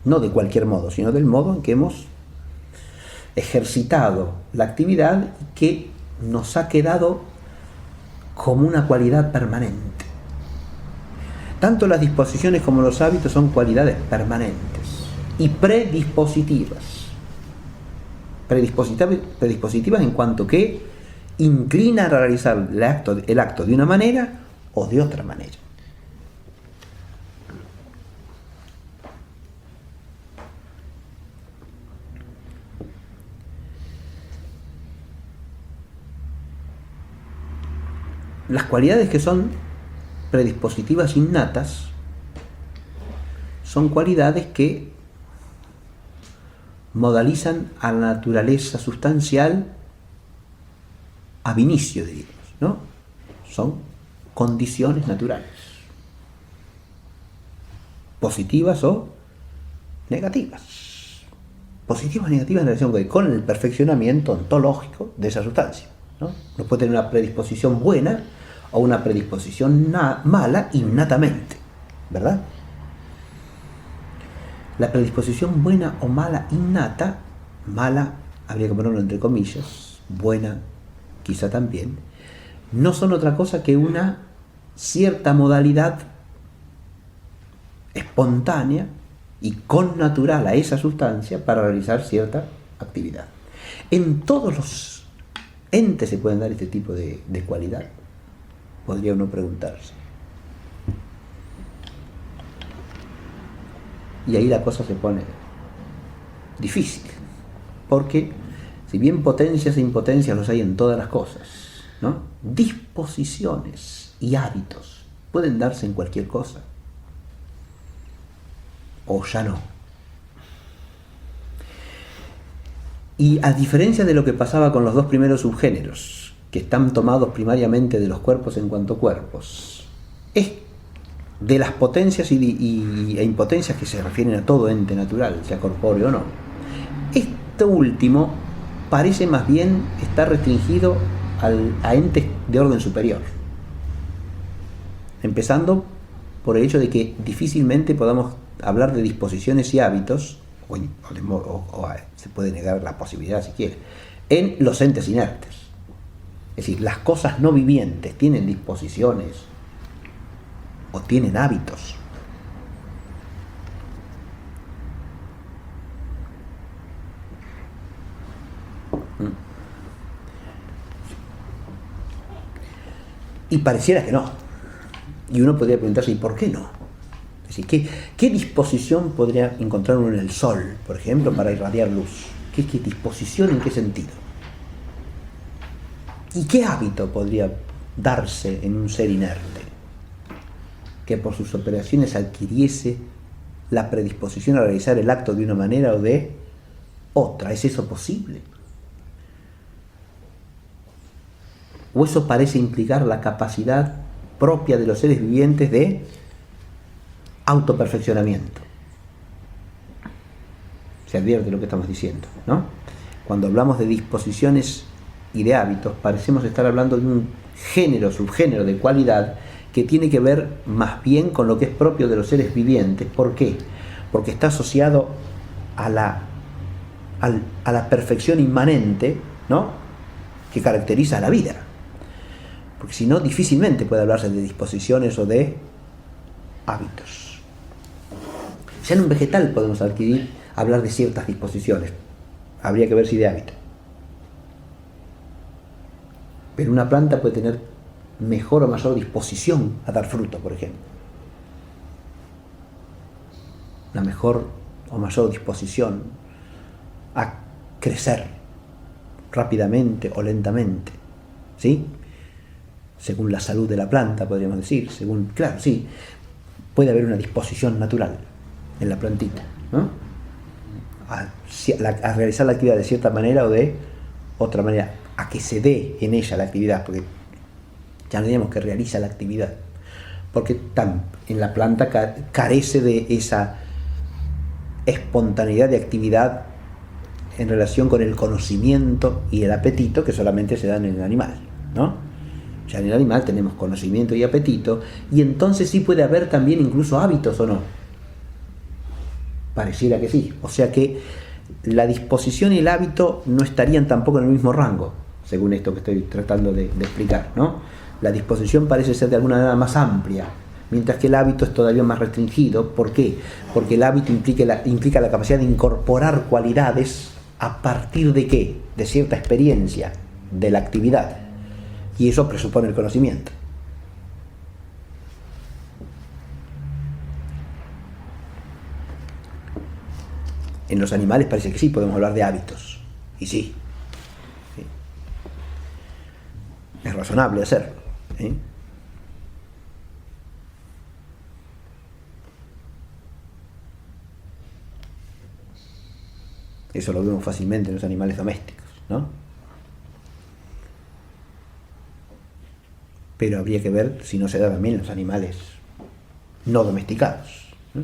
no de cualquier modo, sino del modo en que hemos ejercitado la actividad que nos ha quedado como una cualidad permanente. Tanto las disposiciones como los hábitos son cualidades permanentes y predispositivas. Predispositivas en cuanto que inclinan a realizar el acto de una manera o de otra manera. Las cualidades que son predispositivas innatas son cualidades que modalizan a la naturaleza sustancial ab inicio, diríamos, ¿no? Son condiciones naturales, positivas o negativas. Positivas o negativas en relación con el perfeccionamiento ontológico de esa sustancia, ¿no? Uno puede tener una predisposición buena o una predisposición mala innatamente, ¿verdad? La predisposición buena o mala innata, mala habría que ponerlo entre comillas, buena quizá también, no son otra cosa que una cierta modalidad espontánea y connatural a esa sustancia para realizar cierta actividad. En todos los entes se pueden dar este tipo de cualidad, podría uno preguntarse. Y ahí la cosa se pone difícil, porque si bien potencias e impotencias los hay en todas las cosas, ¿no? Disposiciones y hábitos pueden darse en cualquier cosa, o ya no. Y a diferencia de lo que pasaba con los dos primeros subgéneros, que están tomados primariamente de los cuerpos en cuanto cuerpos, es de las potencias e impotencias que se refieren a todo ente natural, sea corpóreo o no. Esto último parece más bien estar restringido a entes de orden superior, empezando por el hecho de que difícilmente podamos hablar de disposiciones y hábitos, o se puede negar la posibilidad si quiere, en los entes inertes. Es decir, las cosas no vivientes tienen disposiciones o tienen hábitos. Y pareciera que no. Y uno podría preguntarse, ¿y por qué no? Es decir, ¿qué disposición podría encontrar uno en el sol, por ejemplo, para irradiar luz? ¿Qué disposición en qué sentido? ¿Y qué hábito podría darse en un ser inerte que por sus operaciones adquiriese la predisposición a realizar el acto de una manera o de otra? ¿Es eso posible? ¿O eso parece implicar la capacidad propia de los seres vivientes de autoperfeccionamiento? Se advierte lo que estamos diciendo, ¿no? Cuando hablamos de disposiciones y de hábitos, parecemos estar hablando de un subgénero de cualidad que tiene que ver más bien con lo que es propio de los seres vivientes. ¿Por qué? Porque está asociado a la perfección inmanente, ¿no?, que caracteriza a la vida. Porque si no, difícilmente puede hablarse de disposiciones o de hábitos. Ya en un vegetal podemos hablar de ciertas disposiciones. Habría que ver si de hábito. Pero una planta puede tener mejor o mayor disposición a dar fruto, por ejemplo. Una mejor o mayor disposición a crecer rápidamente o lentamente, ¿sí? Según la salud de la planta, podríamos decir. Claro, sí, puede haber una disposición natural en la plantita, ¿no?, a realizar la actividad de cierta manera o de otra manera, a que se dé en ella la actividad, porque ya no digamos que realiza la actividad, porque en la planta carece de esa espontaneidad de actividad en relación con el conocimiento y el apetito que solamente se dan en el animal, ¿no? Ya en el animal tenemos conocimiento y apetito, y entonces sí puede haber también incluso hábitos, ¿o no? Pareciera que sí. O sea que la disposición y el hábito no estarían tampoco en el mismo rango, según esto que estoy tratando de explicar, ¿no? La disposición parece ser de alguna manera más amplia, mientras que el hábito es todavía más restringido. ¿Por qué? Porque el hábito implica la capacidad de incorporar cualidades a partir de ¿qué? De cierta experiencia de la actividad. Y eso presupone el conocimiento. En los animales parece que sí, podemos hablar de hábitos. Y sí. ¿Sí? Es razonable hacerlo. ¿Sí? Eso lo vemos fácilmente en los animales domésticos, ¿no? Pero habría que ver si no se da también en los animales no domesticados, ¿no?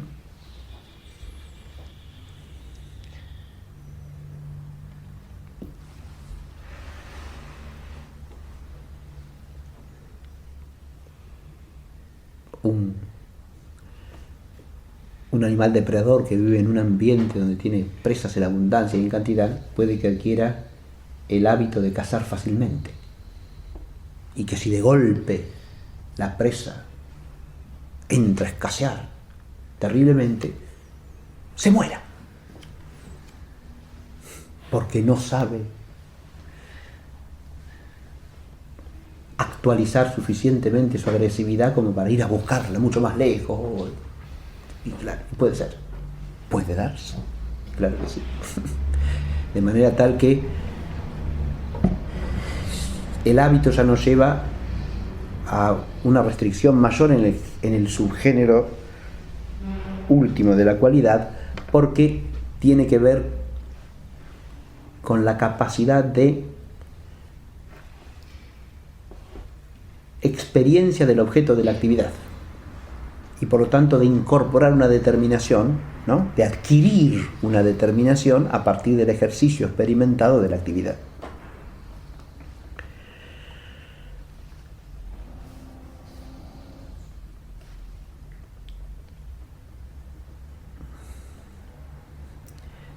Un animal depredador que vive en un ambiente donde tiene presas en abundancia y en cantidad puede que adquiera el hábito de cazar fácilmente, y que si de golpe la presa entra a escasear terriblemente, se muera, porque no sabe actualizar suficientemente su agresividad como para ir a buscarla mucho más lejos. Y claro, puede ser, puede darse, claro que sí. De manera tal que el hábito ya nos lleva a una restricción mayor en el subgénero último de la cualidad, porque tiene que ver con la capacidad de experiencia del objeto de la actividad, y por lo tanto de incorporar una determinación, ¿no? De adquirir una determinación a partir del ejercicio experimentado de la actividad.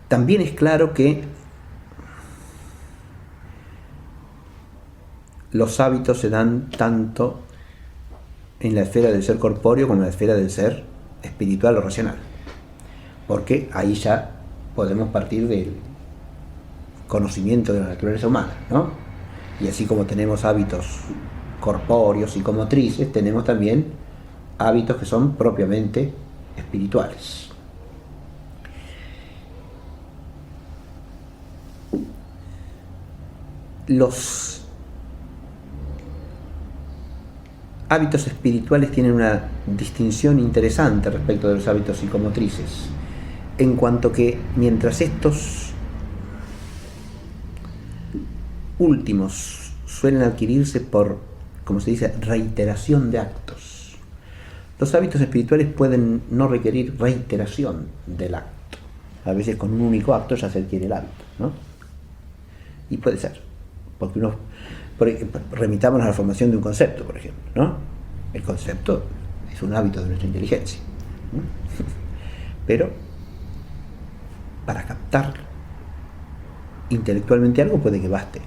También es claro que los hábitos se dan tanto en la esfera del ser corpóreo como en la esfera del ser espiritual o racional, porque ahí ya podemos partir del conocimiento de la naturaleza humana, ¿no? Y así como tenemos hábitos corpóreos, psicomotrices, tenemos también hábitos que son propiamente espirituales. Los hábitos espirituales tienen una distinción interesante respecto de los hábitos psicomotrices, en cuanto que mientras estos últimos suelen adquirirse por, como se dice, reiteración de actos, los hábitos espirituales pueden no requerir reiteración del acto. A veces con un único acto ya se adquiere el hábito, ¿no? Y puede ser, porque remitámonos a la formación de un concepto, por ejemplo, ¿no? El concepto es un hábito de nuestra inteligencia, ¿no? Pero para captar intelectualmente algo puede que baste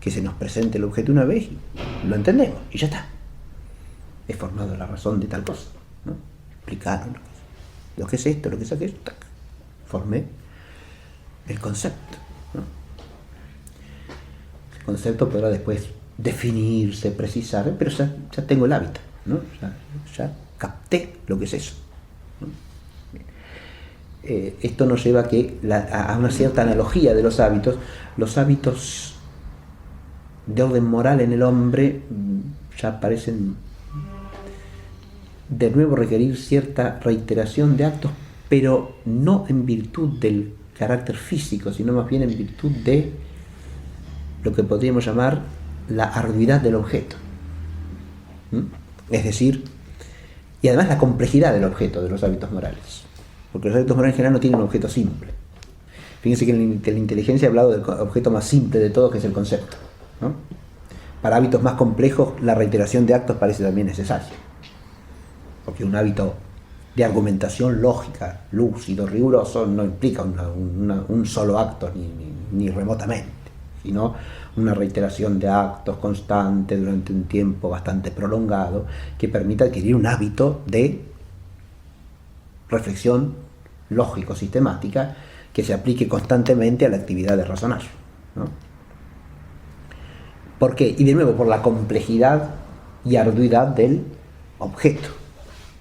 que se nos presente el objeto una vez y lo entendemos y ya está. He formado la razón de tal cosa, ¿no? Explicaron lo que es esto, lo que es aquello, tac. Formé el concepto, ¿no? El concepto podrá después definirse, precisar, pero ya tengo el hábito, ¿no? Ya capté lo que es eso, ¿no? Esto nos lleva a una cierta analogía de los hábitos. Los hábitos de orden moral en el hombre ya parecen de nuevo requerir cierta reiteración de actos, pero no en virtud del carácter físico, sino más bien en virtud de lo que podríamos llamar la arduidad del objeto. Es decir, y además la complejidad del objeto de los hábitos morales. Porque los hábitos morales en general no tienen un objeto simple. Fíjense que en la inteligencia he hablado del objeto más simple de todo, que es el concepto, ¿no? Para hábitos más complejos, la reiteración de actos parece también necesaria. Porque un hábito de argumentación lógica, lúcido, riguroso, no implica un solo acto, ni remotamente, sino una reiteración de actos constante durante un tiempo bastante prolongado, que permita adquirir un hábito de reflexión lógico-sistemática que se aplique constantemente a la actividad de razonar, ¿no? ¿Por qué? Y de nuevo, por la complejidad y arduidad del objeto,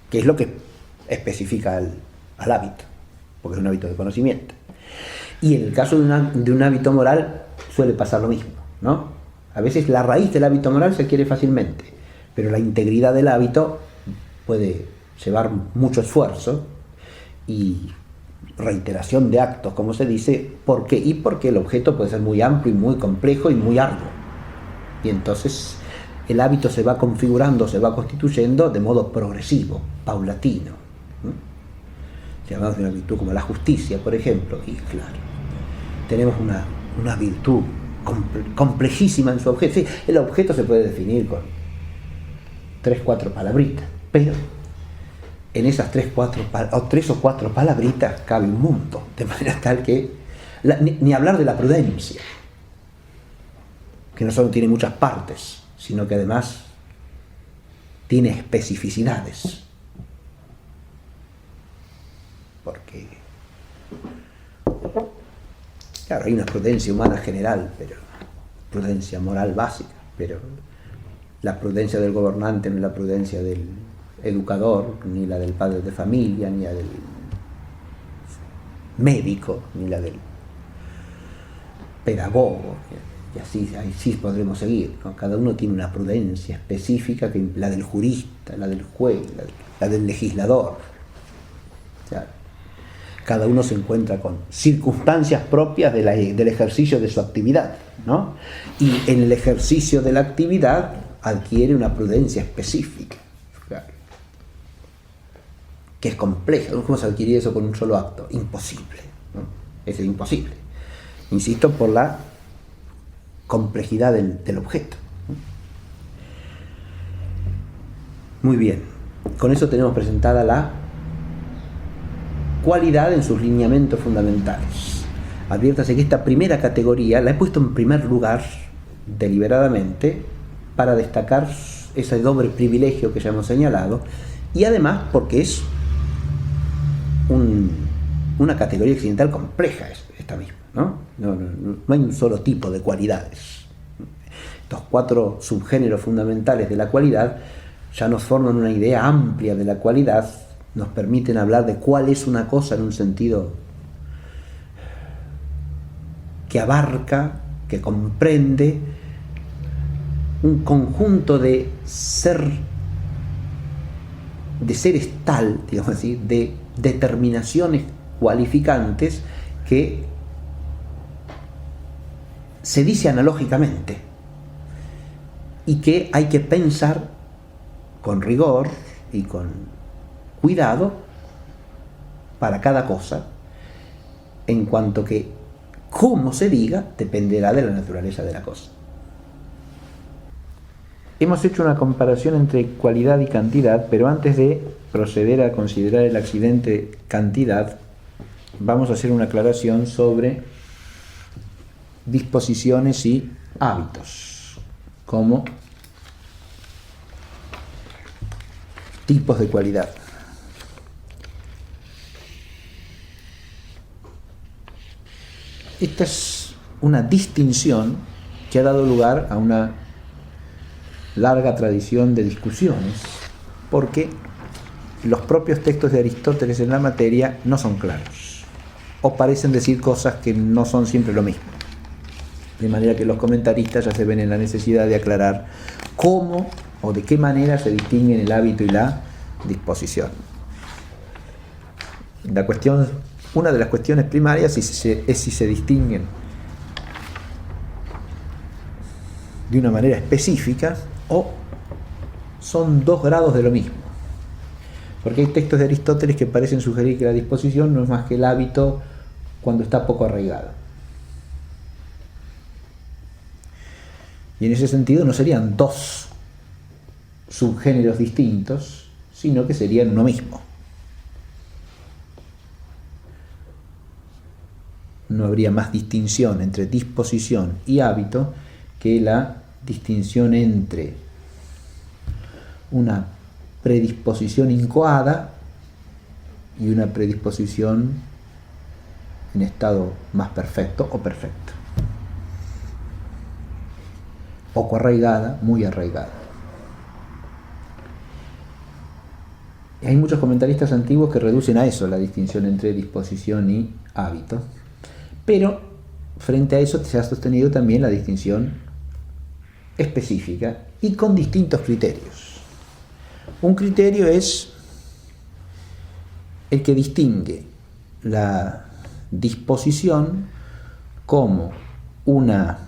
que es lo que especifica al hábito, porque es un hábito de conocimiento. Y en el caso de un hábito moral suele pasar lo mismo, ¿no? A veces la raíz del hábito moral se adquiere fácilmente, pero la integridad del hábito puede llevar mucho esfuerzo y reiteración de actos, como se dice. ¿Por qué? Y porque el objeto puede ser muy amplio y muy complejo y muy arduo. Y entonces el hábito se va configurando, se va constituyendo de modo progresivo, paulatino, ¿no? Si hablamos de una virtud como la justicia, por ejemplo, y claro, tenemos una virtud complejísima en su objeto. Sí, el objeto se puede definir con 3 o 4 palabritas, pero en esas 3 o 4 palabritas cabe un mundo, de manera tal que ni hablar de la prudencia, que no solo tiene muchas partes, sino que además tiene especificidades. Porque, claro, hay una prudencia humana general, pero prudencia moral básica, pero la prudencia del gobernante no es la prudencia del educador, ni la del padre de familia, ni la del médico, ni la del pedagogo, y así podremos seguir, ¿no? Cada uno tiene una prudencia específica, que la del jurista, la del juez, la del legislador. O sea, cada uno se encuentra con circunstancias propias del ejercicio de su actividad, ¿no? Y en el ejercicio de la actividad adquiere una prudencia específica, claro, que es compleja. ¿Cómo se adquiere eso con un solo acto? Imposible, ¿no? Es imposible. Insisto, por la complejidad del objeto. Muy bien, con eso tenemos presentada la cualidad en sus lineamientos fundamentales. Adviértase que esta primera categoría la he puesto en primer lugar deliberadamente para destacar ese doble privilegio que ya hemos señalado, y además porque es una categoría occidental compleja esta misma, ¿no? No hay un solo tipo de cualidades. Estos 4 subgéneros fundamentales de la cualidad ya nos forman una idea amplia de la cualidad, nos permiten hablar de cuál es una cosa en un sentido que abarca, que comprende un conjunto de seres tal, digamos así, de determinaciones cualificantes que se dice analógicamente y que hay que pensar con rigor y con cuidado para cada cosa, en cuanto que cómo se diga dependerá de la naturaleza de la cosa. Hemos hecho una comparación entre cualidad y cantidad, pero antes de proceder a considerar el accidente cantidad, vamos a hacer una aclaración sobre disposiciones y hábitos, como tipos de cualidad. Esta es una distinción que ha dado lugar a una larga tradición de discusiones, porque los propios textos de Aristóteles en la materia no son claros, o parecen decir cosas que no son siempre lo mismo. De manera que los comentaristas ya se ven en la necesidad de aclarar cómo o de qué manera se distinguen el hábito y la disposición. Una de las cuestiones primarias es si se distinguen de una manera específica o son dos grados de lo mismo. Porque hay textos de Aristóteles que parecen sugerir que la disposición no es más que el hábito cuando está poco arraigado. Y en ese sentido no serían dos subgéneros distintos, sino que serían uno mismo. No habría más distinción entre disposición y hábito que la distinción entre una predisposición incoada y una predisposición en estado más perfecto o perfecto. Poco arraigada, muy arraigada. Y hay muchos comentaristas antiguos que reducen a eso la distinción entre disposición y hábito. Pero frente a eso se ha sostenido también la distinción específica y con distintos criterios. Un criterio es el que distingue la disposición como una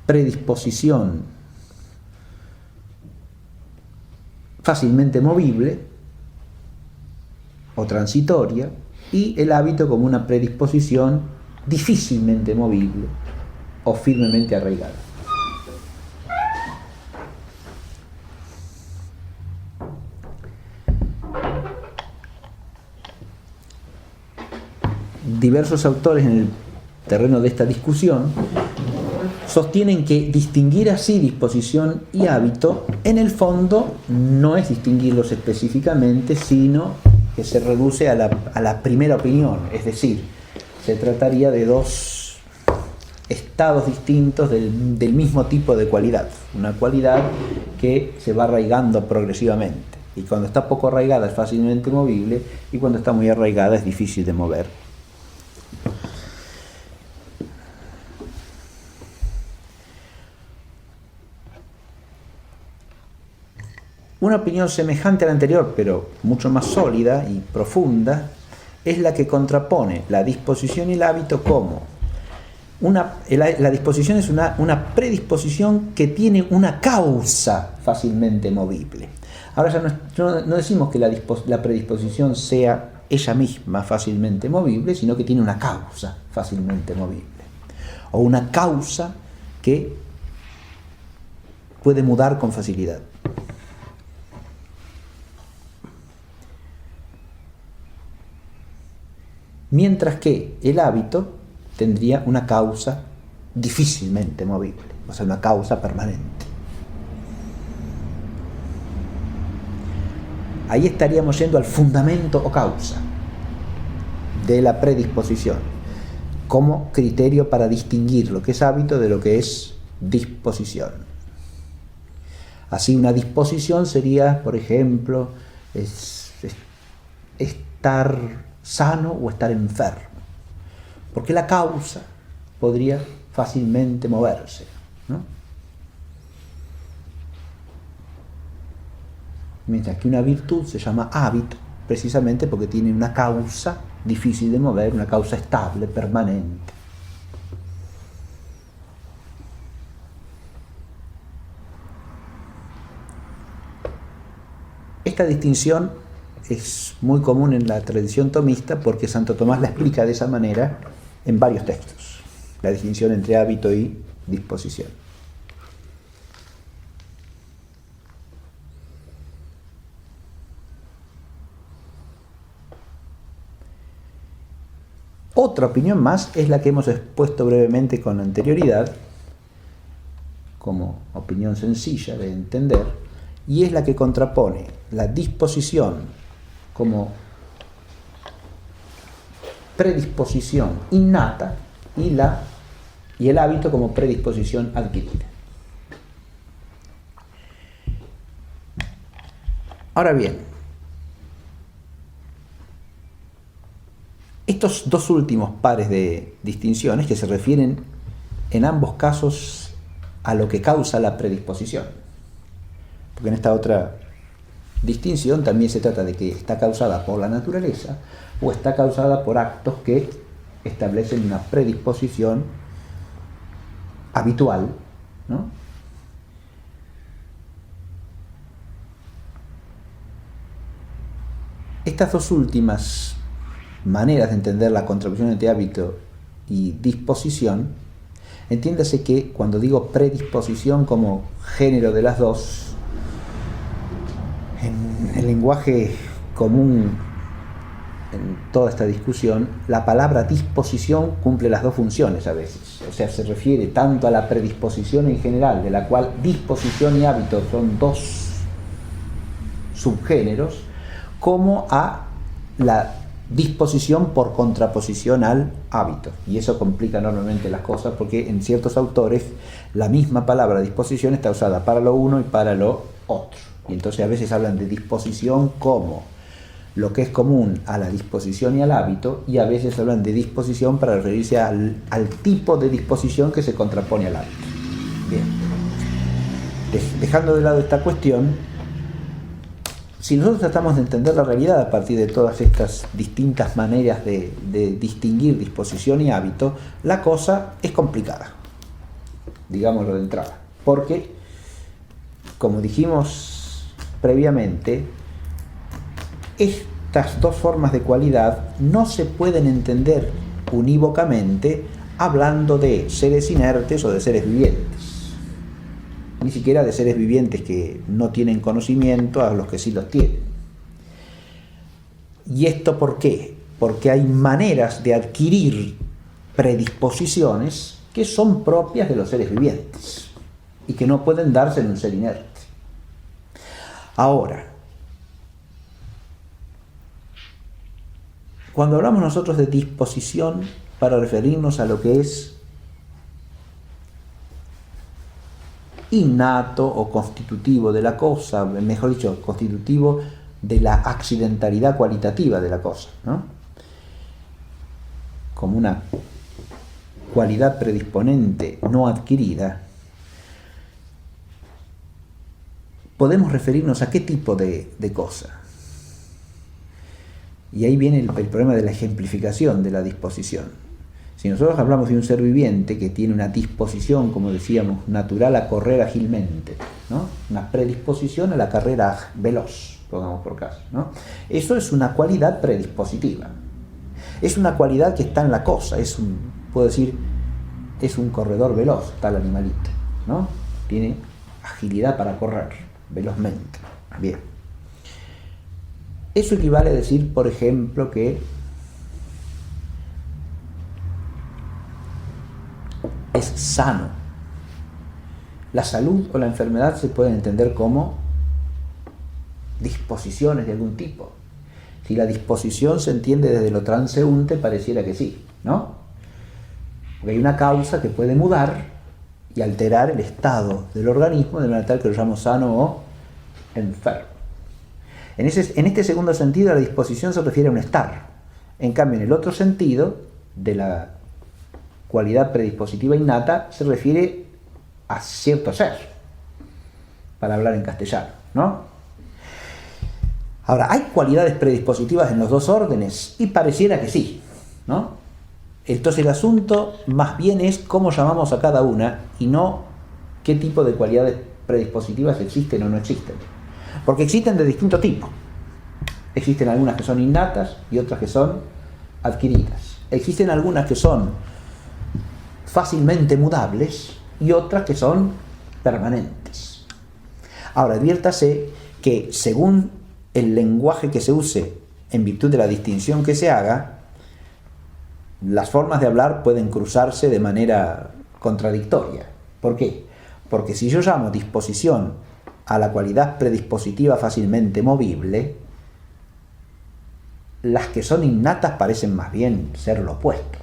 predisposición fácilmente movible o transitoria, y el hábito como una predisposición difícilmente movible o firmemente arraigada. Diversos autores en el terreno de esta discusión sostienen que distinguir así disposición y hábito en el fondo no es distinguirlos específicamente, sino que se reduce a la primera opinión, es decir, se trataría de dos estados distintos del mismo tipo de cualidad, una cualidad que se va arraigando progresivamente, y cuando está poco arraigada es fácilmente movible, y cuando está muy arraigada es difícil de mover. Una opinión semejante a la anterior, pero mucho más sólida y profunda, es la que contrapone la disposición y el hábito como la disposición es una predisposición que tiene una causa fácilmente movible. Ahora ya no decimos que la predisposición sea ella misma fácilmente movible, sino que tiene una causa fácilmente movible, o una causa que puede mudar con facilidad. Mientras que el hábito tendría una causa difícilmente movible, o sea, una causa permanente. Ahí estaríamos yendo al fundamento o causa de la predisposición, como criterio para distinguir lo que es hábito de lo que es disposición. Así, una disposición sería, por ejemplo, estar sano o estar enfermo, porque la causa podría fácilmente moverse, ¿no? Mientras que una virtud se llama hábito precisamente porque tiene una causa difícil de mover, una causa estable, permanente. Esta distinción es muy común en la tradición tomista porque Santo Tomás la explica de esa manera en varios textos, la distinción entre hábito y disposición. Otra opinión más es la que hemos expuesto brevemente con anterioridad, como opinión sencilla de entender, y es la que contrapone la disposición como predisposición innata y el hábito como predisposición adquirida. Ahora bien, estos dos últimos pares de distinciones que se refieren en ambos casos a lo que causa la predisposición, porque en esta otra distinción también se trata de que está causada por la naturaleza o está causada por actos que establecen una predisposición habitual, ¿no? Estas dos últimas maneras de entender la contraposición entre hábito y disposición, entiéndase que cuando digo predisposición como género de las dos, en el lenguaje común en toda esta discusión, la palabra disposición cumple las dos funciones a veces. O sea, se refiere tanto a la predisposición en general, de la cual disposición y hábito son dos subgéneros, como a la disposición por contraposición al hábito. Y eso complica enormemente las cosas, porque en ciertos autores la misma palabra disposición está usada para lo uno y para lo otro. Y entonces a veces hablan de disposición como lo que es común a la disposición y al hábito, y a veces hablan de disposición para referirse al tipo de disposición que se contrapone al hábito. Bien. Dejando de lado esta cuestión, si nosotros tratamos de entender la realidad a partir de todas estas distintas maneras de distinguir disposición y hábito, la cosa es complicada, digámoslo de entrada, porque, como dijimos previamente, estas dos formas de cualidad no se pueden entender unívocamente hablando de seres inertes o de seres vivientes, ni siquiera de seres vivientes que no tienen conocimiento a los que sí los tienen. ¿Y esto por qué? Porque hay maneras de adquirir predisposiciones que son propias de los seres vivientes y que no pueden darse en un ser inerte. Ahora, cuando hablamos nosotros de disposición para referirnos a lo que es innato o constitutivo de la cosa, mejor dicho, constitutivo de la accidentalidad cualitativa de la cosa, ¿no? Como una cualidad predisponente no adquirida, podemos referirnos a qué tipo de cosa. Y ahí viene el problema de la ejemplificación de la disposición. Si nosotros hablamos de un ser viviente que tiene una disposición, como decíamos, natural a correr ágilmente, ¿no? Una predisposición a la carrera veloz, pongamos por caso, ¿no? Eso es una cualidad predispositiva. Es una cualidad que está en la cosa, puedo decir, es un corredor veloz, tal animalito, ¿no? Tiene agilidad para correr velozmente. Bien. Eso equivale a decir, por ejemplo, que es sano. La salud o la enfermedad se pueden entender como disposiciones de algún tipo. Si la disposición se entiende desde lo transeúnte, pareciera que sí, ¿no? Porque hay una causa que puede mudar y alterar el estado del organismo de manera tal que lo llamamos sano o enfermo. En este segundo sentido, la disposición se refiere a un estar. En cambio, en el otro sentido, de la cualidad predispositiva innata, se refiere a cierto ser, para hablar en castellano, ¿no? Ahora, ¿hay cualidades predispositivas en los dos órdenes? Y pareciera que sí, ¿no? Entonces el asunto más bien es cómo llamamos a cada una y no qué tipo de cualidades predispositivas existen o no existen. Porque existen de distinto tipo. Existen algunas que son innatas y otras que son adquiridas. Existen algunas que son fácilmente mudables y otras que son permanentes. Ahora, adviértase que según el lenguaje que se use en virtud de la distinción que se haga, las formas de hablar pueden cruzarse de manera contradictoria. ¿Por qué? Porque si yo llamo disposición a la cualidad predispositiva fácilmente movible, las que son innatas parecen más bien ser lo opuesto,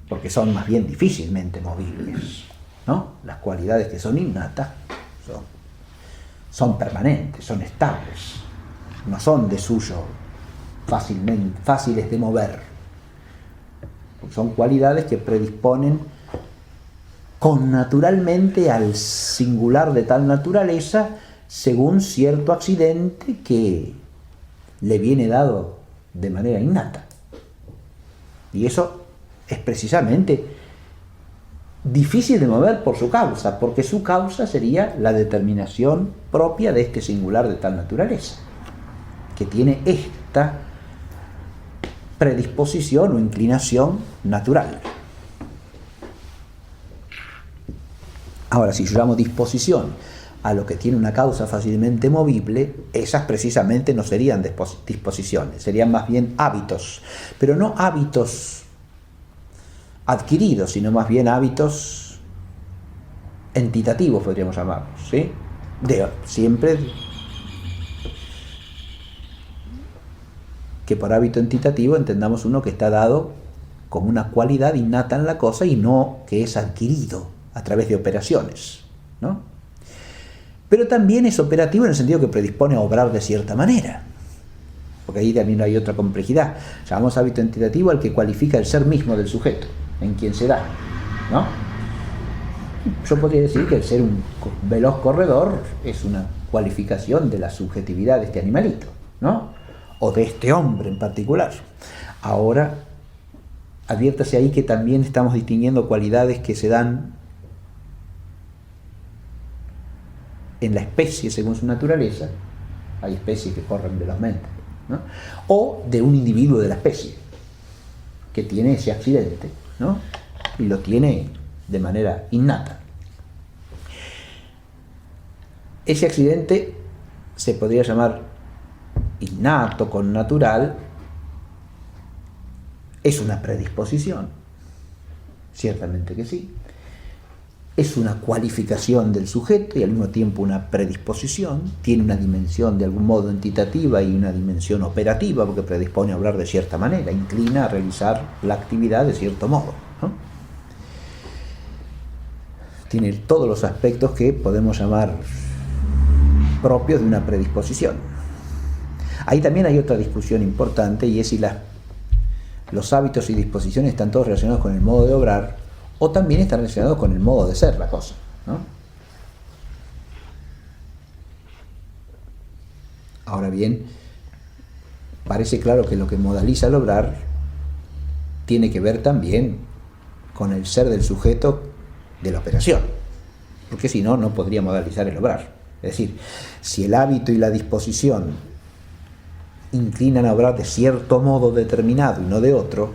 porque son más bien difícilmente movibles, ¿no? Las cualidades que son innatas son permanentes, son estables, no son de suyo fáciles de mover, son cualidades que predisponen connaturalmente al singular de tal naturaleza según cierto accidente que le viene dado de manera innata. Y eso es precisamente difícil de mover por su causa, porque su causa sería la determinación propia de este singular de tal naturaleza, que tiene esta predisposición o inclinación natural. Ahora, si yo llamo disposición a lo que tiene una causa fácilmente movible, esas precisamente no serían disposiciones, serían más bien hábitos, pero no hábitos adquiridos, sino más bien hábitos entitativos, podríamos llamarlos, ¿sí? Siempre que por hábito entitativo entendamos uno que está dado como una cualidad innata en la cosa y no que es adquirido a través de operaciones, ¿no? Pero también es operativo en el sentido que predispone a obrar de cierta manera, porque ahí también hay otra complejidad. Llamamos hábito entitativo al que cualifica el ser mismo del sujeto, en quien se da, ¿no? Yo podría decir que el ser un veloz corredor es una cualificación de la subjetividad de este animalito, ¿no? O de este hombre en particular. Ahora, adviértase ahí que también estamos distinguiendo cualidades que se dan en la especie según su naturaleza. Hay especies que corren velozmente, ¿no? O de un individuo de la especie que tiene ese accidente, ¿no? Y lo tiene de manera innata. Ese accidente se podría llamar innato, connatural. ¿Es una predisposición? Ciertamente que sí. Es una cualificación del sujeto y al mismo tiempo una predisposición. Tiene una dimensión de algún modo entitativa y una dimensión operativa, porque predispone a obrar de cierta manera, inclina a realizar la actividad de cierto modo, ¿no? Tiene todos los aspectos que podemos llamar propios de una predisposición. Ahí también hay otra discusión importante, y es si los hábitos y disposiciones están todos relacionados con el modo de obrar o también están relacionados con el modo de ser la cosa, ¿no? Ahora bien, parece claro que lo que modaliza el obrar tiene que ver también con el ser del sujeto de la operación, porque si no, no podría modalizar el obrar. Es decir, si el hábito y la disposición inclinan a obrar de cierto modo determinado y no de otro,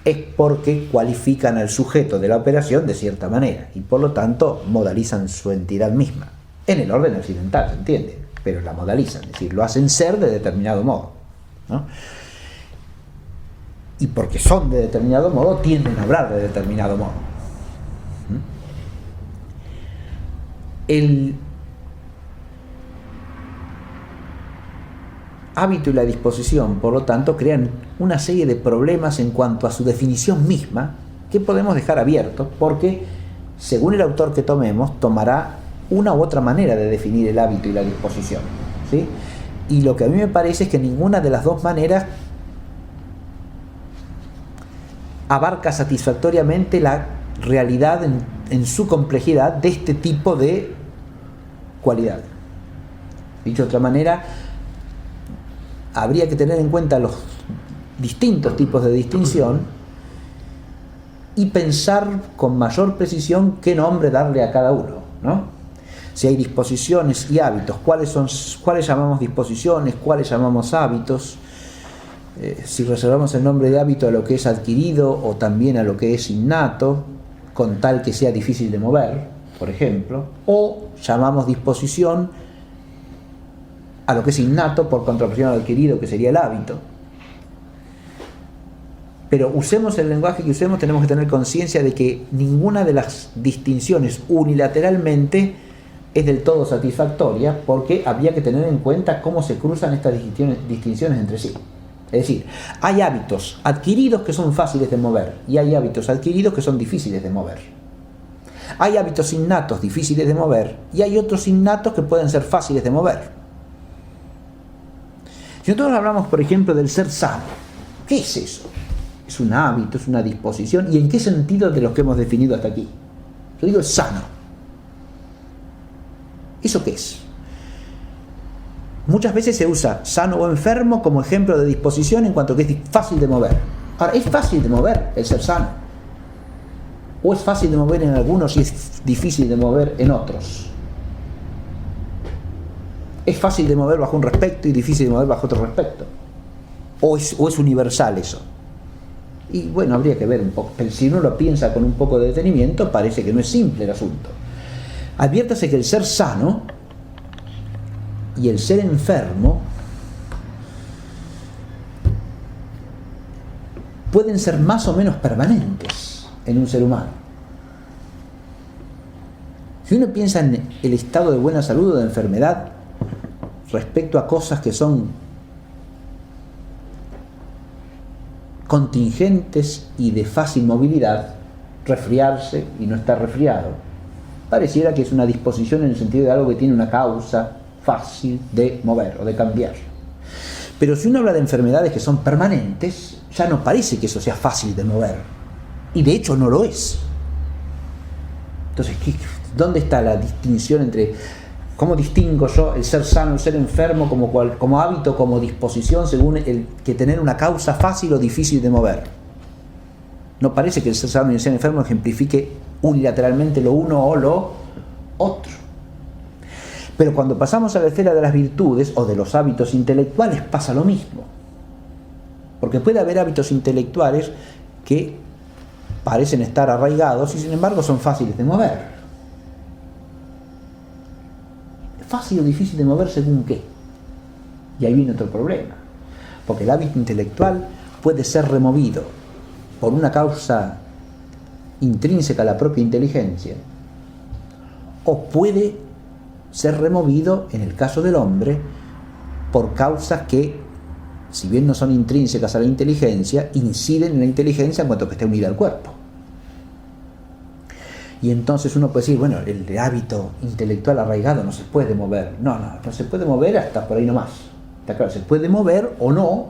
es porque cualifican al sujeto de la operación de cierta manera y por lo tanto modalizan su entidad misma, en el orden accidental, ¿se entiende? Pero la modalizan, es decir, lo hacen ser de determinado modo, ¿no? Y porque son de determinado modo, tienden a obrar de determinado modo. El hábito y la disposición, por lo tanto, crean una serie de problemas en cuanto a su definición misma que podemos dejar abiertos, porque según el autor que tomemos, tomará una u otra manera de definir el hábito y la disposición, ¿sí? Y lo que a mí me parece es que ninguna de las dos maneras abarca satisfactoriamente la realidad en su complejidad de este tipo de cualidad. Dicho de otra manera, habría que tener en cuenta los distintos tipos de distinción y pensar con mayor precisión qué nombre darle a cada uno, ¿no? Si hay disposiciones y hábitos, ¿cuáles llamamos disposiciones? ¿Cuáles llamamos hábitos? Si reservamos el nombre de hábito a lo que es adquirido o también a lo que es innato, con tal que sea difícil de mover, por ejemplo, o llamamos disposición a lo que es innato por contraposición al adquirido, que sería el hábito. Pero usemos el lenguaje que usemos, tenemos que tener conciencia de que ninguna de las distinciones unilateralmente es del todo satisfactoria, porque habría que tener en cuenta cómo se cruzan estas distinciones entre sí. Es decir, hay hábitos adquiridos que son fáciles de mover y hay hábitos adquiridos que son difíciles de mover. Hay hábitos innatos difíciles de mover y hay otros innatos que pueden ser fáciles de mover. Si nosotros hablamos, por ejemplo, del ser sano, ¿qué es eso? Es un hábito, es una disposición. ¿Y en qué sentido de los que hemos definido hasta aquí? Yo digo sano. ¿Eso qué es? Muchas veces se usa sano o enfermo como ejemplo de disposición en cuanto que es fácil de mover. Ahora, ¿es fácil de mover el ser sano? o es fácil de mover en algunos y es difícil de mover en otros. Es fácil de mover bajo un respecto y difícil de mover bajo otro respecto. O es universal eso. Y bueno, habría que ver un poco. Pero si uno lo piensa con un poco de detenimiento, parece que no es simple el asunto. Adviértase que el ser sano y el ser enfermo pueden ser más o menos permanentes en un ser humano. Si uno piensa en el estado de buena salud o de enfermedad respecto a cosas que son contingentes y de fácil movilidad, resfriarse y no estar resfriado, pareciera que es una disposición en el sentido de algo que tiene una causa fácil de mover o de cambiar. Pero si uno habla de enfermedades que son permanentes, ya no parece que eso sea fácil de mover. Y de hecho no lo es. Entonces, ¿dónde está la distinción entre cómo distingo yo el ser sano, el ser enfermo como hábito, como disposición, según el que tener una causa fácil o difícil de mover? No parece que el ser sano y el ser enfermo ejemplifique unilateralmente lo uno o lo otro. Pero cuando pasamos a la esfera de las virtudes o de los hábitos intelectuales pasa lo mismo. Porque puede haber hábitos intelectuales que parecen estar arraigados y sin embargo son fáciles de mover. ¿Fácil o difícil de mover según qué? Y ahí viene otro problema. Porque el hábito intelectual puede ser removido por una causa intrínseca a la propia inteligencia, o puede ser removido, en el caso del hombre, por causas que, si bien no son intrínsecas a la inteligencia, inciden en la inteligencia en cuanto que esté unida al cuerpo. Y entonces uno puede decir, bueno, el hábito intelectual arraigado no se puede mover. No se puede mover hasta por ahí nomás. Está claro, se puede mover o no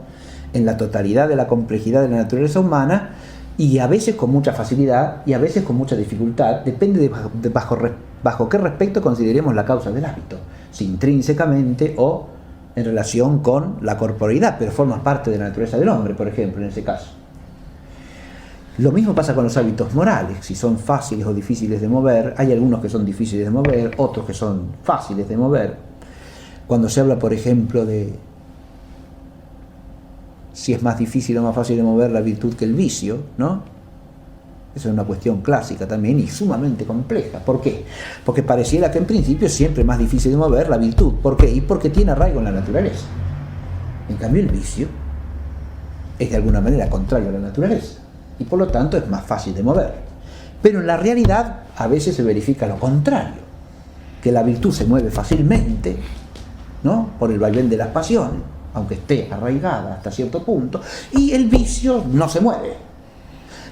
en la totalidad de la complejidad de la naturaleza humana, y a veces con mucha facilidad y a veces con mucha dificultad, depende de bajo qué respecto consideremos la causa del hábito, si intrínsecamente o en relación con la corporeidad, pero forma parte de la naturaleza del hombre, por ejemplo, en ese caso. Lo mismo pasa con los hábitos morales, si son fáciles o difíciles de mover. Hay algunos que son difíciles de mover, otros que son fáciles de mover. Cuando se habla, por ejemplo, de si es más difícil o más fácil de mover la virtud que el vicio, ¿no? Esa es una cuestión clásica también y sumamente compleja. ¿Por qué? Porque pareciera que en principio es siempre más difícil de mover la virtud. ¿Por qué? Y porque tiene arraigo en la naturaleza. En cambio el vicio es de alguna manera contrario a la naturaleza y por lo tanto es más fácil de mover. Pero en la realidad a veces se verifica lo contrario, que la virtud se mueve fácilmente, ¿no? Por el vaivén de las pasiones, aunque esté arraigada hasta cierto punto, y el vicio no se mueve.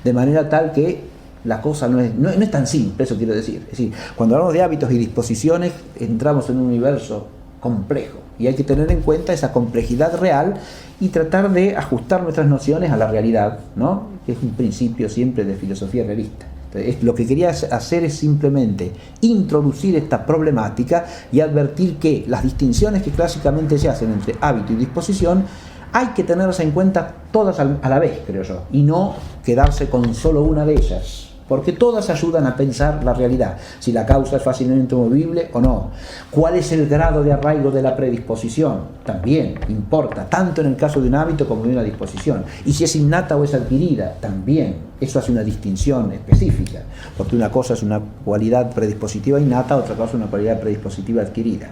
De manera tal que la cosa no es tan simple, eso quiero decir. Es decir, cuando hablamos de hábitos y disposiciones, entramos en un universo complejo, y hay que tener en cuenta esa complejidad real y tratar de ajustar nuestras nociones a la realidad, ¿no? Que es un principio siempre de filosofía realista. Entonces, lo que quería hacer es simplemente introducir esta problemática y advertir que las distinciones que clásicamente se hacen entre hábito y disposición hay que tenerlas en cuenta todas a la vez, creo yo, y no quedarse con solo una de ellas, porque todas ayudan a pensar la realidad, si la causa es fácilmente movible o no. ¿Cuál es el grado de arraigo de la predisposición? También importa, tanto en el caso de un hábito como de una disposición. Y si es innata o es adquirida, también. Eso hace una distinción específica, porque una cosa es una cualidad predispositiva innata, otra cosa es una cualidad predispositiva adquirida.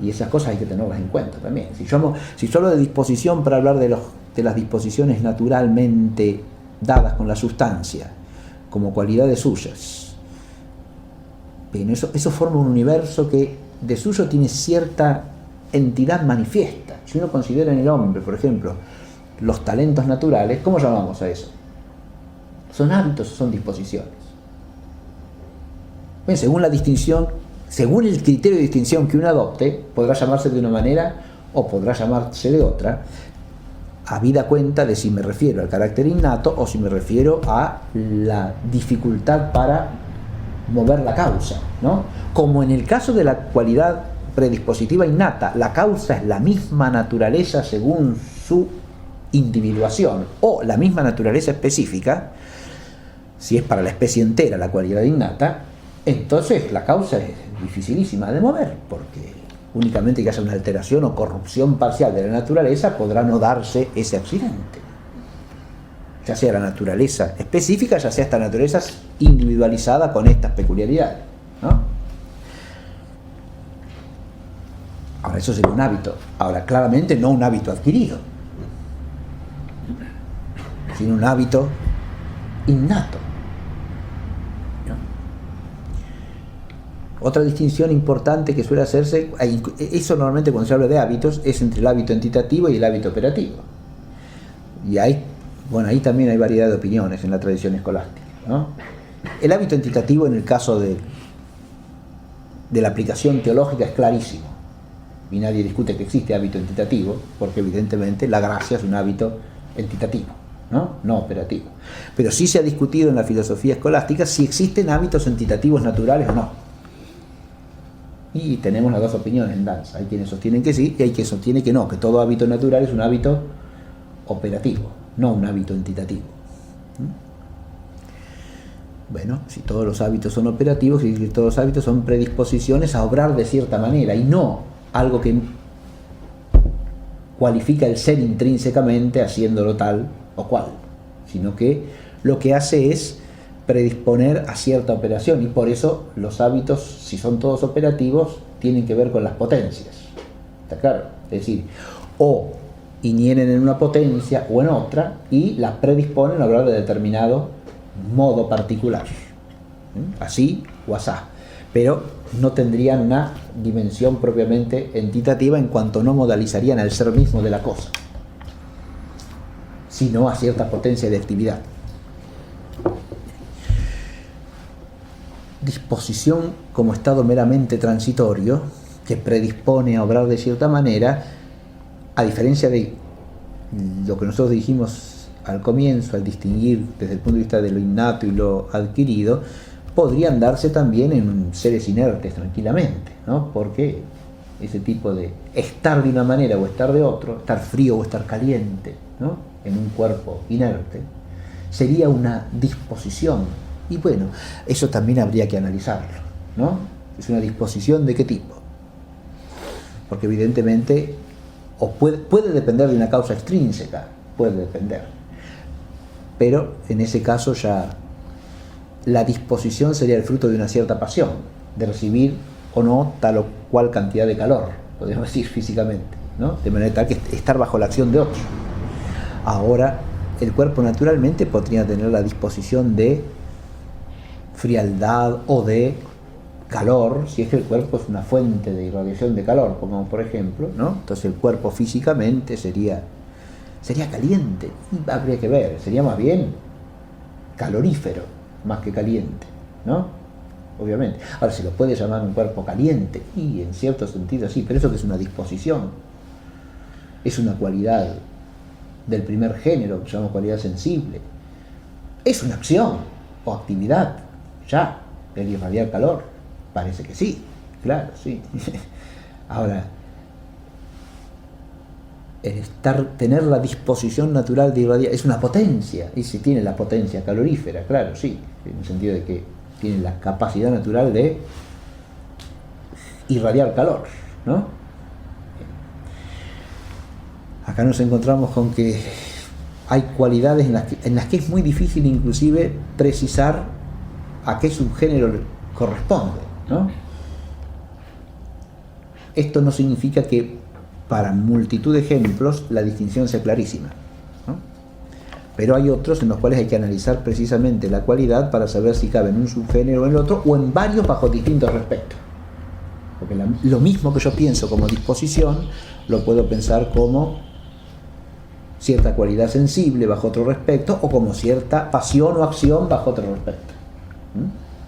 Y esas cosas hay que tenerlas en cuenta también. Si solo de disposición para hablar de las disposiciones naturalmente dadas con la sustancia, como cualidades suyas. Bien, eso forma un universo que de suyo tiene cierta entidad manifiesta. Si uno considera en el hombre, por ejemplo, los talentos naturales, ¿cómo llamamos a eso? ¿Son hábitos o son disposiciones? Bien, según la distinción, según el criterio de distinción que uno adopte, podrá llamarse de una manera o podrá llamarse de otra, habida cuenta de si me refiero al carácter innato o si me refiero a la dificultad para mover la causa, ¿no? Como en el caso de la cualidad predispositiva innata, la causa es la misma naturaleza según su individuación o la misma naturaleza específica, si es para la especie entera la cualidad innata, entonces la causa es dificilísima de mover, porque únicamente que haya una alteración o corrupción parcial de la naturaleza podrá no darse ese accidente. Ya sea la naturaleza específica, ya sea esta naturaleza individualizada con estas peculiaridades, ¿no? Ahora, eso sería un hábito. Ahora, claramente no un hábito adquirido, sino un hábito innato, ¿no? Otra distinción importante que suele hacerse, eso normalmente cuando se habla de hábitos, es entre el hábito entitativo y el hábito operativo. Y ahí también hay variedad de opiniones en la tradición escolástica, ¿no? El hábito entitativo en el caso de la aplicación teológica es clarísimo. Y nadie discute que existe hábito entitativo, porque evidentemente la gracia es un hábito entitativo, no operativo. Pero sí se ha discutido en la filosofía escolástica si existen hábitos entitativos naturales o no. Y tenemos las dos opiniones en danza. Hay quienes sostienen que sí y hay quienes sostienen que no, que todo hábito natural es un hábito operativo, no un hábito entitativo. Bueno, si todos los hábitos son operativos, y si todos los hábitos son predisposiciones a obrar de cierta manera y no algo que cualifica el ser intrínsecamente haciéndolo tal o cual, sino que lo que hace es predisponer a cierta operación, y por eso los hábitos, si son todos operativos, tienen que ver con las potencias. ¿Está claro? Es decir, o inhieren en una potencia o en otra y las predisponen a hablar de determinado modo particular, así o asá, pero no tendrían una dimensión propiamente entitativa en cuanto no modalizarían al ser mismo de la cosa, sino a cierta potencia de actividad. Disposición como estado meramente transitorio que predispone a obrar de cierta manera, a diferencia de lo que nosotros dijimos al comienzo, al distinguir desde el punto de vista de lo innato y lo adquirido, podrían darse también en seres inertes tranquilamente, ¿no? Porque ese tipo de estar de una manera o estar de otro, estar frío o estar caliente, ¿no?, en un cuerpo inerte, sería una disposición. Y bueno, eso también habría que analizarlo, ¿no? ¿Es una disposición de qué tipo? Porque evidentemente o puede depender de una causa extrínseca, puede depender, pero en ese caso ya la disposición sería el fruto de una cierta pasión, de recibir o no tal o cual cantidad de calor, podríamos decir físicamente, ¿no?, de manera tal que estar bajo la acción de otro. Ahora, el cuerpo naturalmente podría tener la disposición de frialdad o de calor, si es que el cuerpo es una fuente de irradiación de calor, como por ejemplo, ¿no? Entonces el cuerpo físicamente sería caliente, y habría que ver, sería más bien calorífero más que caliente, ¿no? Obviamente. Ahora, se lo puede llamar un cuerpo caliente, y en cierto sentido sí, pero eso que es una disposición, es una cualidad del primer género, que llamamos cualidad sensible, es una acción o actividad, ya, el irradiar calor, parece que sí, claro, sí. Ahora, tener la disposición natural de irradiar es una potencia, y si tiene la potencia calorífera, claro, sí, en el sentido de que tiene la capacidad natural de irradiar calor, ¿no? Acá nos encontramos con que hay cualidades en las que es muy difícil inclusive precisar a qué subgénero corresponde, ¿no? Esto no significa que para multitud de ejemplos la distinción sea clarísima, ¿no? Pero hay otros en los cuales hay que analizar precisamente la cualidad para saber si cabe en un subgénero o en el otro, o en varios bajo distintos respectos. Porque lo mismo que yo pienso como disposición, lo puedo pensar como cierta cualidad sensible bajo otro respecto, o como cierta pasión o acción bajo otro respecto.